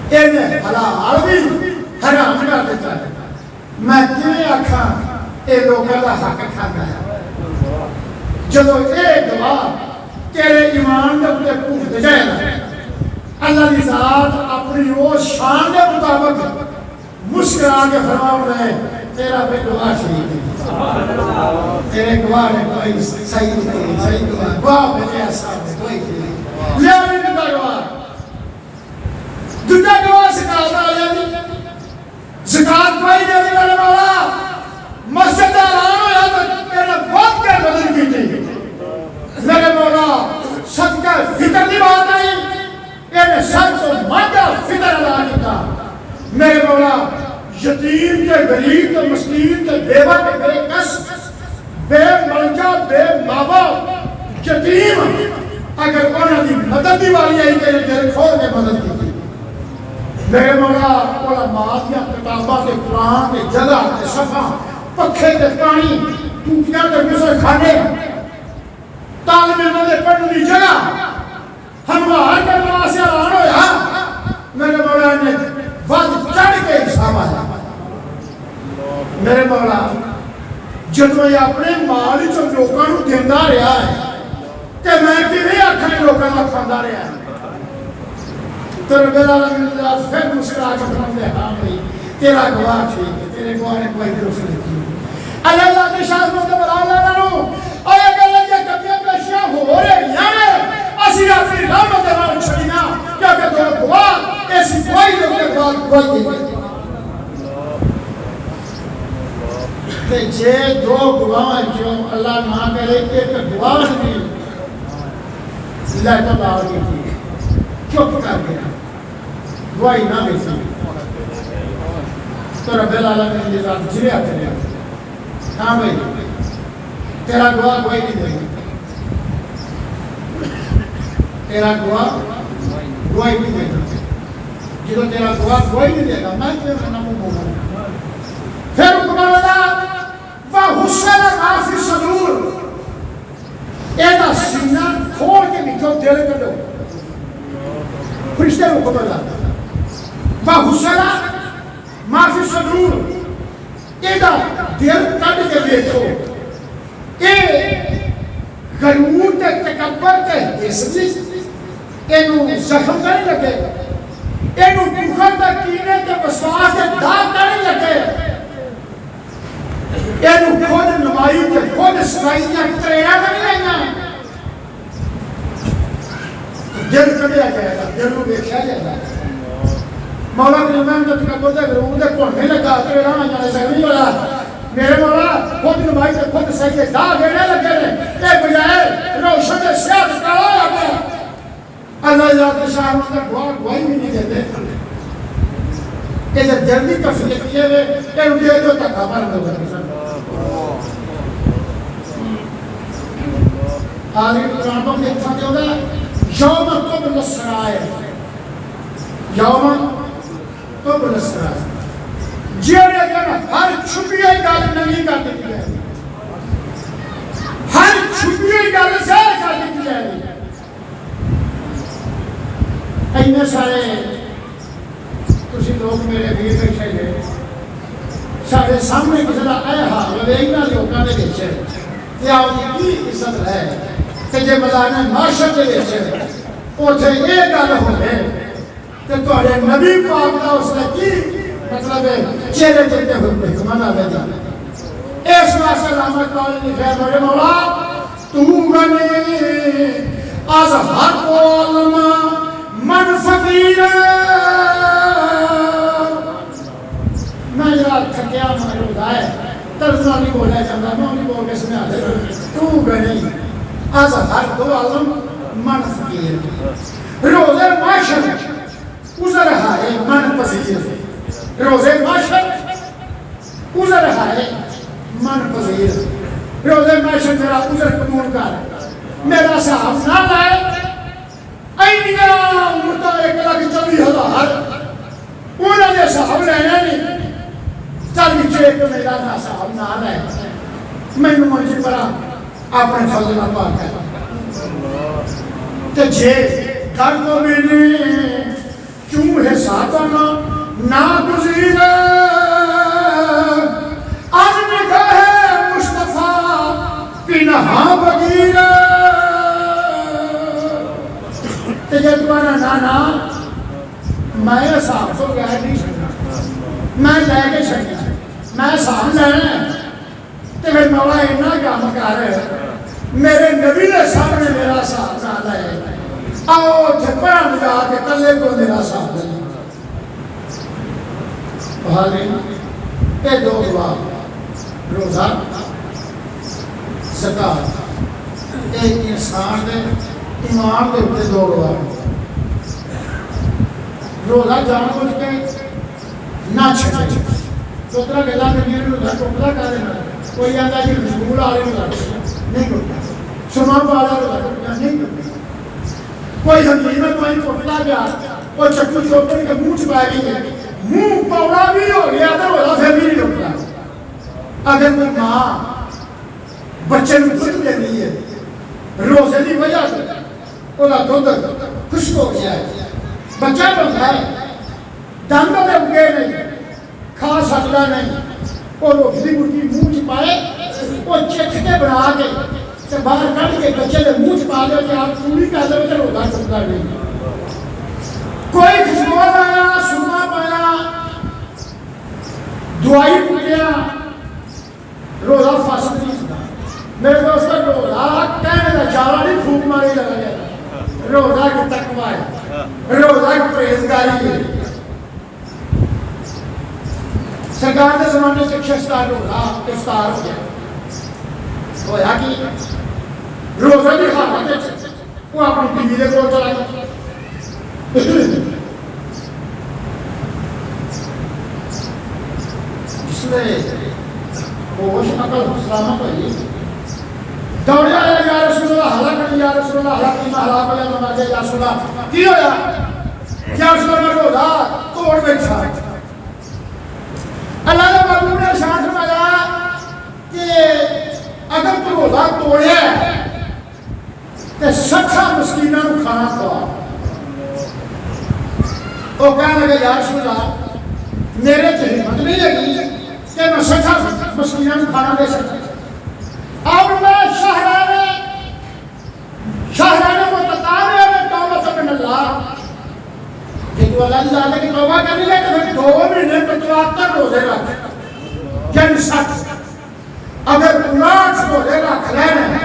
تیرے حلال بھی حرام کر دیتا ہے میں کیویں آکھاں اے لوکاں دا حق کھانا ہے جدو اے گواہ تیرے ایمان دے اوپر پوچھتے جائے نا اللہ کی ذات اپنی وہ شان کے مطابق مسکرا کے فرماؤ رہے تیرا بے دعا شریف تیرے گواہ نے کوئی صحیح نہیں صحیح گواہ بھیجے اصحاب نے کوئی نہیں لے آنے دتا گواہ دتا گواہ زکاة آیا دی زکاة کوئی دے دی میرے مولا مسجد آران ہو یا تو تیرے وقت کے بدل کی تھی میرے مولا صدقہ فطر دی بات آئی انہیں سر کو مادہ فطر اللہ کیتا میرے مولا یتیم کے غریب کے مسکین کے بیوہ کے بے کس بے ملکہ بے ماوا یتیم اگر انہوں نے مدد دی والی آئی کہ دل کھول کے مدد کی تھی میرے مولا علماء یا کتابہ کے قرآن کے جگہ کے صفحہ پکھے کے پانی ٹوٹیاں کے مصر کھانے تعلیم علموں نے پڑھنے کی جگہ ہموار کے دعا سے آران ہو یا میرے مولا نے وقت چڑھ کے حساب آیا میرے مولا جدو یہ اپنے مال جو لوگوں کو دیندہ رہا ہے کہ میں کی نہیں آکھنے لوگوں کا کھاندہ رہا ہے تو رب العالمین پھر مسکرا کے فرماتے ہیں ہاں بھئی تیرا گواہ ٹھیک ہے تیرے گواہ نے کوئی درست نہیں کی اللہ کے شاہد کو بلا لینا رو اور اگر یہ کبھی پیشیاں ہو رہے ہیں اسی اپنی رحمت دینا چھڑینا کیونکہ تو گواہ ایسی کوئی لوگ کے گواہ کوئی نہیں کہ جے دو گواہ جو اللہ نہ کرے ایک گواہ نہیں لہتا باہر کی تھی چپ کر گیا گواہی نہ بیسی تو رب العالمین نے ذات جرے آتے رہے ہاں بھئی تیرا گواہ گواہی نہیں دے گا تیرا گواہ گواہی نہیں دے گا جدو تیرا گواہ گواہی نہیں دے گا میں کیوں کرنا مو بولا پھر حکم اللہ وَحُسَّنَ مَا فِي الصَّدُورِ ایدہ سینہ کھوڑ کے نکل دل کر دو فرشتے حکم اللہ وَحُسَّنَ مَا فِي الصَّدُورِ ایدہ دل کٹ کے دیکھو اے غرور تے تکبر تے حسدی اینو زخم کرنے لگے اینو بخل تے کینے تے وسواس تے داغ کرنے لگے اینو خود نمائی تے خود سنائیاں تریڑا کرنے لگا دل کٹیا جائے گا دل کو دیکھا جائے گا مولا کے امام تے تکبر تے غرور تے کھولنے لگا تریڑا جانے سکتی والا میرے مولا خود نمائی تے خود سجدے داغ دینے لگے اے بجائے روشن تے سیاہ کالا ہو گیا اللہ ذات شاہ مندر گواہی بھی نہیں دیتے کہ جب جلدی کفیت کیے ہوئے کہ ان کے جو تک خبر ہو گئے آدھے قرآن پر دیکھا دے ہوگا یوم قبل السرائے یوم قبل السرائے جیڑے جانا ہر چھپیے گال نمی کر دیتی ہے ہر چھپیے گال زہر کر دیتی ہے اینے سارے تسی لوگ میرے ویر بیٹھے گئے سارے سامنے کسی دا اے حال اینا لوگاں دے بیچے کیا ہوئی کی عزت ہے کہ جے مزانے معاشر دے بیچے اوٹھے یہ گل ہو گئے کہ تھوڑے نبی پاک دا اس نے کی مطلب ہے چہرے جلتے ہوئے حکمان آ گئے جانے اس واسطے رحمت پالی نے خیر میرے مولا تو غنی از حق و علم من فقیر میں یاد تھکیا محلوب آئے ترجمہ نہیں بولے جاندہ میں نہیں بول کے سنے آتے تو غنی از حق و علم من فقیر روز معاشر ازر ہائے من پذیر روزے معاشر ازر ہائے من پذیر روزے معاشر میرا ازر قبول کر میرا صاحب نہ لائے اینیا امتا 1,40,000 انہوں نے صاحب لینے نہیں چل بچے کہ میرا صاحب نہ لائے میں نے منجی پڑا اپنے فضلہ پاک ہے کہ جے در کو میں نے کیوں حسابنا ناگزیر آج نگاہ مصطفیٰ پنہا بگیر تجھے دوانا نانا میں صاحب تو گیا نہیں سکتا میں لے کے چڑھیا میں حساب لینا تو پھر مولا اینا کام کر میرے نبی نے سامنے میرا حساب نہ لے آؤ اتنے پڑھن جا کے کلے کو میرا حساب لے یہ دو دعا روزہ زکات ایک انسان دے ایمان دے اوپر دو دعا روزہ جان بوجھ کے نہ چھڑے دوسرا گلا میں یہ روزہ ٹوکلا کر دینا کوئی آتا جی مشغول والے روزہ نہیں کرتا سما والا روزہ نہیں کرتا کوئی حکیم میں کوئی ٹوکلا گیا وہ چکو چوپڑ کے منہ چھپا گئی ہے منہ پوڑا بھی ہو گیا تو روزہ پھر بھی نہیں ٹوکلا اگر کوئی ماں بچے کو دودھ دے رہی ہے روزے کی وجہ سے وہ دودھ خشک ہو گیا ہے بچہ بنتا ہے دند میں اگے نہیں کھا سکتا نہیں وہ روٹی مرغی منہ چھپائے وہ چٹ کے بنا کے باہر کھڑ کے بچے کے منہ چھپا دے کہ آپ پوری کر دو تو روزہ ٹوٹتا نہیں کوئی خوشبو پایا سرما پایا دوائی پوٹیا روزہ فاسد نہیں ہوتا میرے دوست روزہ کہنے کا چارہ نہیں پھوک ماری لگا جائے روزہ کی تقوی ہے روزہ کی پرہیزگاری ہے سرکار کے زمانے سے شخصدار روزہ افطار ہو گیا ہویا کہ روزہ کی حالت وہ اپنی بیوی کے کول چلا گیا جس نے ہوش عقل سلامت ہوئی دوڑیا یا رسول اللہ ہلاک یا رسول اللہ ہلاک میں ہلاک ہو یا نماز یا رسول اللہ کی ہویا کیا رسول اللہ روزہ توڑ بیٹھا اللہ نے محبوب نے ارشاد فرمایا کہ اگر تو روزہ توڑیا تو 60 مسکیناں کو کھانا کھوا وہ کہنے لگے یا رسول اللہ میرے تو ہمت نہیں لگی کہ میں 60 مسکیناں کو کھانا دے سکتا اب میں شاہرانے متطابع میں توبہ من اللہ کہ تو اللہ کی ذات کی توبہ کرنی ہے تو پھر 2 مہینے میں 73 روزے رکھ یعنی 60 اگر 59 روزے رکھ لینا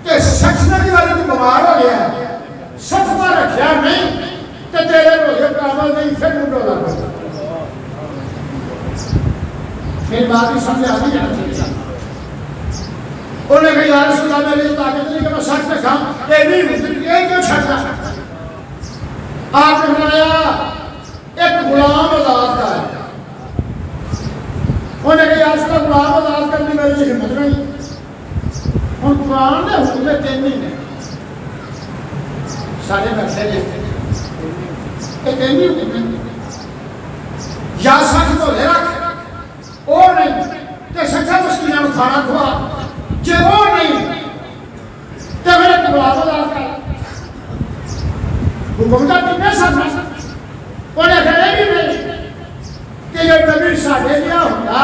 کہ 60 کی والی تو بیمار ہو گیا 60 میں رکھیا نہیں تو تیرے روزے کامل نہیں پھر روزہ کر پھر بات بھی سمجھ آتی ہے انہوں نے کہا یا رسول اللہ میری طاقت نہیں کہ میں 60 میں کھاؤں یہ نہیں یہ کیوں چھڑنا آپ نے فرمایا ایک غلام آزاد کا ہے انہوں نے کہا یا رسول اللہ غلام آزاد کرنے میری ہمت نہیں ان قرآن نے حکم 3 مہینے سارے بیٹھے یہ 3 مہینے یا 60 کو لے رکھ وہ نہیں کہ 60 مسکینوں کو کھانا کھوا جے وہ نہیں تو میرے غلام آزاد کر حکم کا تمہیں ساتھ انہیں کہے بھی نہیں کہ یہ نبی ساڑھے لیا ہوگا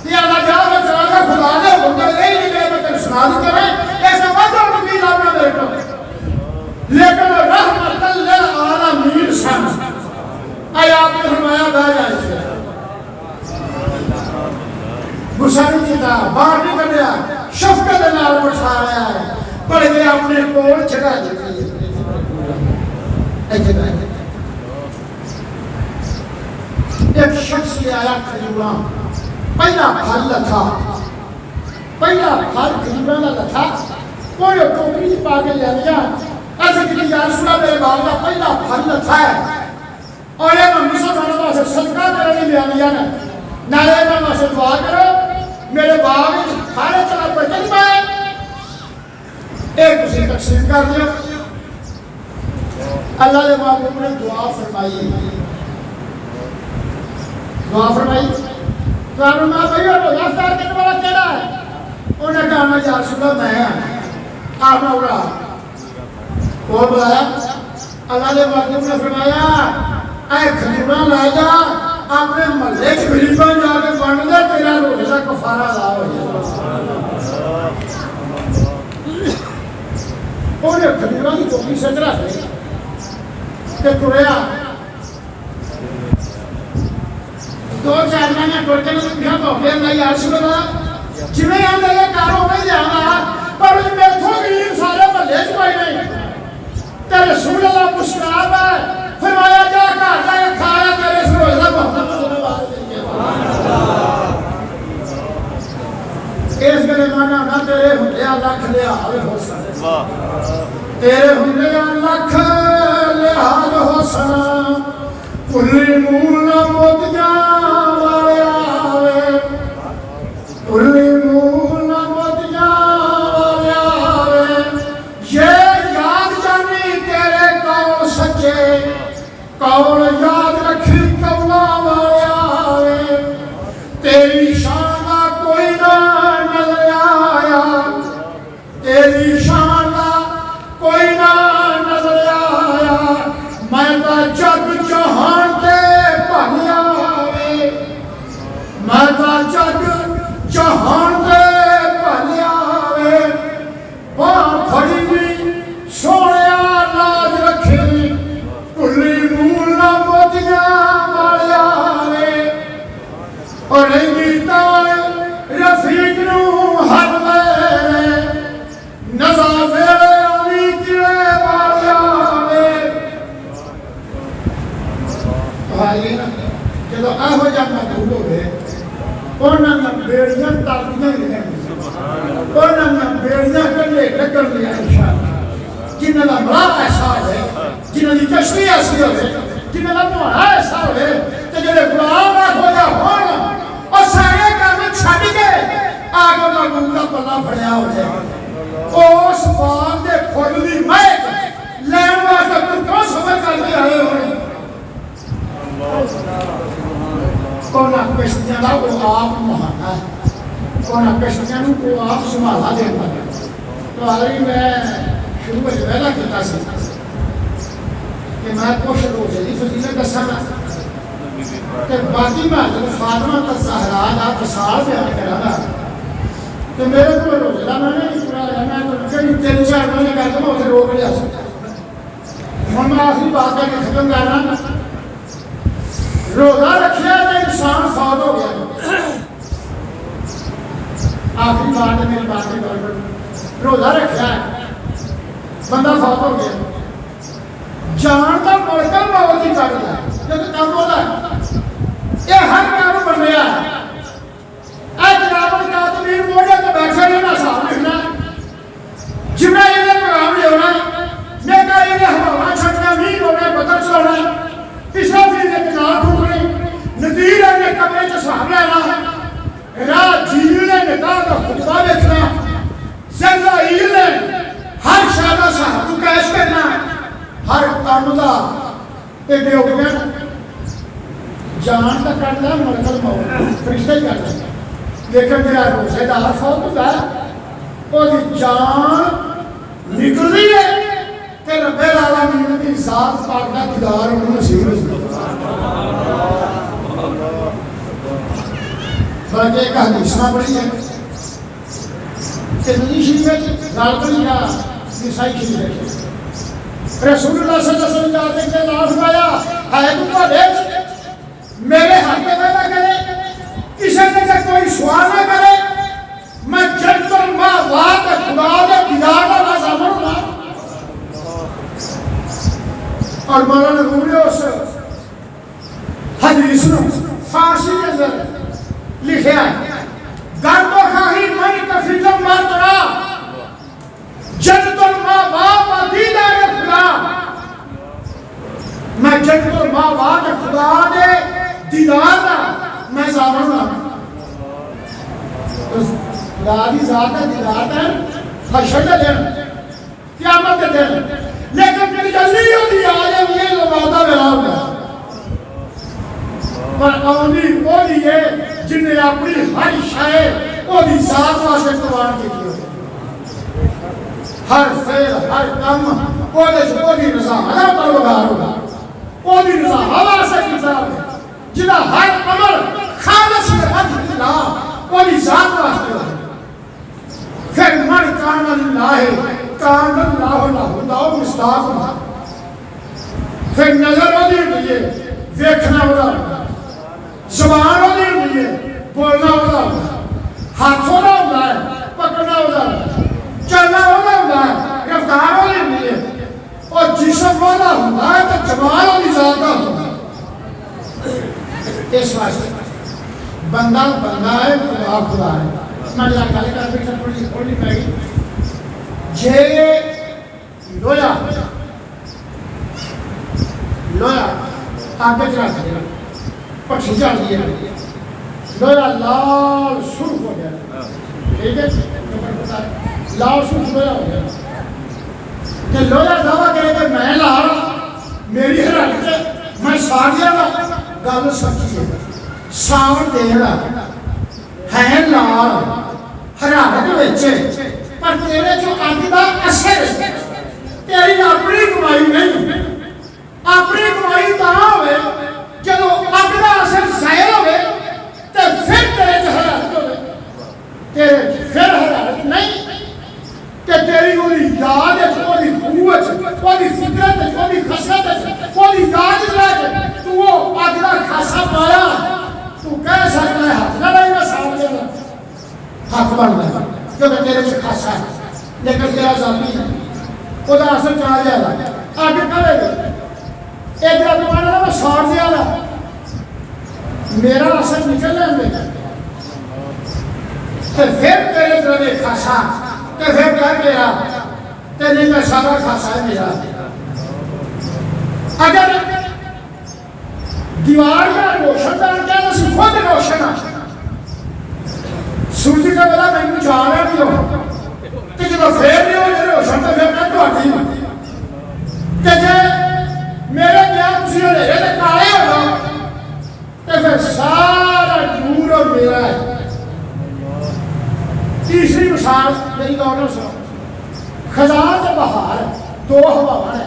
کہ اللہ جاؤ میں چلا گا خدا نے حکم کا لے نہیں گئے میں تیرے سنا دی کریں ایسے وقت اور نبی لاؤنا میرے کو لیکن رحمت للعالمین سن آئے آپ نے فرمایا بہ جائے سے گسانی کیتا باہر نہیں کریا شفقت نال بٹھا رہا ہے پڑھ گیا اپنے کول چھڑا دیتا ہے ایک شخص لے آیا کھجوراں پہلا پھل تھا پہلا پھل کھجوراں کا تھا کوئی ٹوکری پا کے لے لیا ایسے کہ یا رسول اللہ میرے باغ کا پہلا پھل تھا اور یہ میں مسلمانوں سے صدقہ کرنے لے لیا نہ یہ میں سے دعا کرو میرے باغ کھانے چلا پہ چل پائے ایک اسی تقسیم کر دیا اللہ نے محبوب نے دعا فرمائی تو فرمایا بھائی اور افطار کرنے والا کیڑا ہے انہوں نے کہا یا رسول اللہ میں آپ نے اڑا اور بلایا اللہ نے محبوب نے فرمایا اے کھجوراں لے جا اپنے محلے کے غریباں جا کے بانٹ دے تیرا روزے کا کفارہ ادا ہو جائے انہیں کھجوراں کی ٹوکری سچ رکھ لی کہ ٹریا دو چار مہینے ٹوٹ کے پیچھا ہو گیا اللہ یا رسول اللہ جی میں آدھے یہ کاروں میں جانا پر میتھوں غریب سارے بھلے چکائی نہیں تے رسول اللہ مسکرا ہے فرمایا جا گھر جا کے کھایا تیرے سے روزہ محمد صلی اللہ علیہ وسلم اس گلے مانا نہ تیرے ہندے لکھ لحاظ حسن تیرے ہندے لکھ لحاظ حسن کلی مولا مت جا والے آوے کلی مولا مت جا والے آوے یہ یاد جانی تیرے قول سچے قول یاد رکھی قولا والے آوے تیری شان کا کوئی نہ نظر آیا تیری شان کا کوئی نہ نظر آیا میں تا جگ جہان تے بھلیا وے میں تا جگ جہان تے بھلیا وے باں پھڑی بھی سونیا لاج رکھی کلی مول نہ موتیاں والیا وے اور گیتا رفیق نو ہر ویلے نظر ویلے آوی کلے والیا وے جب آہو جب مقبول ہو گئے انہوں نے بیڑیاں تاکیاں لیں انہوں نے بیڑیاں کرنے لگن لیا انشاءاللہ جنہوں نے مرا ایسا ہوئے جنہوں نے کشتی ایسی ہوئے جنہوں نے مہارا ایسا ہوئے تو جنہوں غلام آگو جا ہونا اور سارے کام چھاڑی گئے آگو مقبول کا پلہ پڑیا ہو جائے اس بات دے پھول دی مائک لین واسطہ تو کون سمجھ کر کے آئے ہوئے کون کشتیاں دا وہ آپ مہانا ہے کون کشتیاں کو آپ سمالا دیتا ہے تو آئی میں شروع میں ویلا کیتا سی کہ میں کچھ روزے دی فضیلت دسانا کہ باقی میں حضرت فاطمہ الزہرا دا وصال بیان کرانا تو میرے کو روزے دا میں نے پورا میں تو کہیں 3-4 مہینے کہتا میں اسے روک لیا سکتا ہوں میں آخری بات کر کے ختم کرنا روزہ رکھیا تو انسان فوت ہو گیا آخری بات ہے میری بات ہے روزہ رکھیا ہے بندہ فوت ہو گیا جان کا ملکہ موت ہی کر دیا جب کام ہوتا ہے یہ ہر کام بن رہا ہے اے جناب القاتمین موڑے تو بیٹھے لینا صاحب لکھنا جمعہ یہ پیغام لے ہونا میں کہا یہ ہوا چھٹنا نہیں ہونا بدل چلانا اسرافیل نے کنار ٹھوکنے ندیر نے کمرے سے صاحب لینا راجیل نے نکاح کا خطبہ دیکھنا زرائیل نے ہر شادہ صاحب کو کیش کرنا ہر کامدہ ایک ہو گیا جان کا کرنا مرکل موت فرشتہ ہی کرنا لیکن میرا روزے دار فوت ہوتا ہے اور جان نکل رہی ہے کہ رب العالمین کی ذات پاک کا دیدار انہوں نے نصیب ہے بلکہ ایک حدیث نہ پڑھی ہے کہ نبی شریف ہے غالباً یا عیسائی شریف ہے رسول اللہ صلی اللہ علیہ وسلم جاتے ہیں کہ اللہ فرمایا ہے تو دیکھ میرے ہاتھ میں پیدا کرے کسی نے کہ کوئی سوال نہ کرے میں جنت الماوات خدا دے دیدار کا نظام ہوں اور مولانا رومی اس حدیث نے فارسی کے اندر لکھا ہے گر تو خواہی من کفیلم ماترا جنت الماوات دیدار خدا میں جنت الماوات خدا دے دیدار کا میں زامن ہوں خدا دی ذات ہے دیدار ہے حشر کا دن قیامت کا دن لیکن تجلی ہوتی آجم یہ لبادہ ملا ہوگا پر آنی وہ دیئے جن نے اپنی ہر شائع وہ دی ذات واسے قرآن کی ہوگی ہر فیل ہر کم وہ دی رضا ہر پروگار ہوگا وہ دی رضا ہوا سے کتاب ہے جنہ ہر عمل خالص میں وجہ اللہ وہ دی ذات واسے ہوگی پھر من کان اللہ کان اللہ داؤ مستاق پھر نظر ہو دیئے دیکھنا ہو رہا زبان ہوتی ہوتی ہے، بولنا ہوتا ہوتا ہے، ہاتھ ہوتا ہوتا ہے، پکڑنا ہوتا ہوتا ہے، چلنا ہوتا ہوتا ہے، رفتار ہوتی ہوتی ہے، اور جسم ہوتا ہوتا ہے تو زبان ہوتی ذاتہ ہوتا ہے۔ اس واسطے بندہ بندہ ہے، خدا خدا ہے۔ میں نے گل کر بیٹھا تھوڑی کھولنی پے گی، جے لویا لویا آگے چلا دیا، پٹھی چل دیا، لویا لال سرخ ہو گیا، ٹھیک ہے لال سرخ لویا ہو گیا، کہ لویا دعویٰ کرے کہ میں لاڑا میری حرارت ہے، میں ساڑ دیا گا، گل سچی ہے، ساڑ دے گا ہے لال حرارت ویچے، پر تیرے جو اگ دا اثر تیری اپنی کمائی نہیں، اپنی کمائی تا ہوئے جدو اگ دا اثر ظاہر ہوئے تو پھر تیرے جو حرارت ہوئے، تیرے پھر حرارت نہیں کہ تیری کوئی یاد ہے، کوئی قوت، کوئی فکرت ہے، کوئی خسرت ہے، کوئی یاد ہے تو وہ اگ دا خاصا پایا تو کہہ سکتا ہے حق نہ نہیں میں ساتھ دے گا، حق بن گیا کیونکہ تیرے جو خاصا ہے، لیکن تیرا ذاتی ہے خدا اثر چاہ جائے گا، آگے کرے گا ایک دن تمہارا میں ساڑ دیا گا، میرا اثر نکل لیں گے تو پھر تیرے طرح خاصا تو پھر کیا میرا تو نہیں میں سارا خاصا ہے میرا۔ اگر دیوار کا روشن دار کیا نسی خود روشن ہے، سورج کا بلا میں نے جانا بھی ہو تو جب پھر نہیں ہو جائے روشن تو پھر میں تو آتی ہوں کہ جے میرے بیان تسی نے لے لے کالے ہوگا تو پھر سارا نور میرا ہے۔ تیسری مثال میری گورنر سنو، خزاں تے بہار دو ہوا ہے،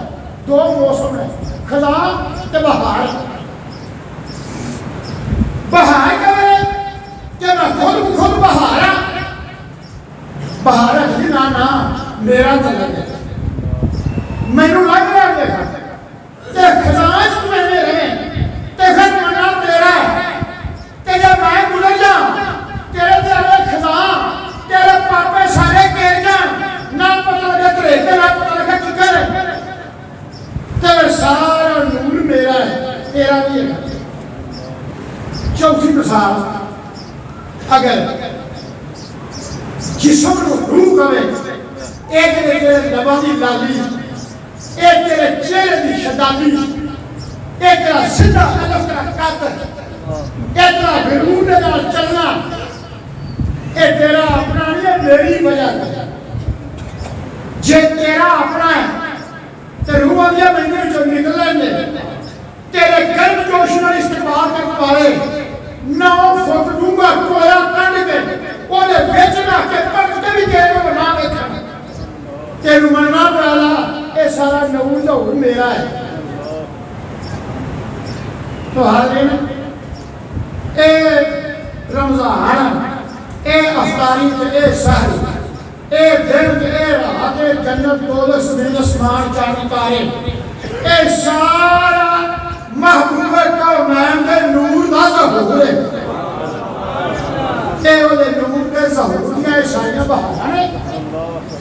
دو موسم ہے، خزاں تے بہار۔ بہار کا ہے کہ میں خود بہار ہاں، بہار ہے نا میرا طلب ہے، میں نے لگ رہا دیکھا تے خزانہ تمہیں میرے تے پھر منا تیرا ہے، تے جب میں گزر جاؤں تیرے تیرے خزانہ تیرے پاپے سارے کہہ جاؤں نہ پتہ لگا تیرے تے نہ پتہ لگا کدھر ہے، تے سارا نور میرا ہے تیرا بھی ہے۔ چوتھی مثال، اگر جسم کو روح کرے ایک تیرے لباں دی لالی، ایک تیرے چہرے دی شدادی، ایک تیرا سدھا الف تیرا قاتل، ایک تیرا بیرون تیرا چلنا، ایک تیرا اپنا نہیں ہے میری وجہ ہے، جے تیرا اپنا ہے تو روح دیا میں نے جو نکل لیں گے تیرے گرم جوش نال استقبال کرنے والے 9 فٹ ڈونگا کویا کنڈ کے وہ نے بیچنا کے پرتے بھی تیرے کو بنا دیکھا تیرے مننا پڑا اے سارا نور ظہور میرا ہے۔ تو حاضرین اے رمضان اے افطاری اے سحر اے دن اے رات اے جنت دولت زمین اسمان چاند تارے اے سارا محبوب کونین دے نور دا ظہور ہے، اے وہ دے نور دے ظہور دیا سائیاں بہانے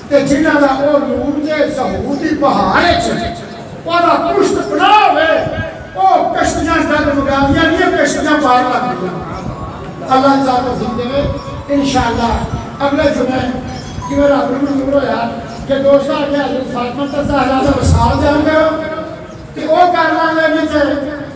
تے جنہ دا او نور دے ظہور دی بہانے چھے وہ دا پشت بنا ہوئے او کشتیاں ڈگ مگاویاں نہیں کشتیاں پار لگ دیا۔ اللہ ذات و زندے میں انشاءاللہ اگلے جمعے کہ میرا اپنی نور ہو یار کہ دوستہ آگے حضرت فاطمہ تزہرہ دا وصال جان گئے کہ او کرنا لے نیچے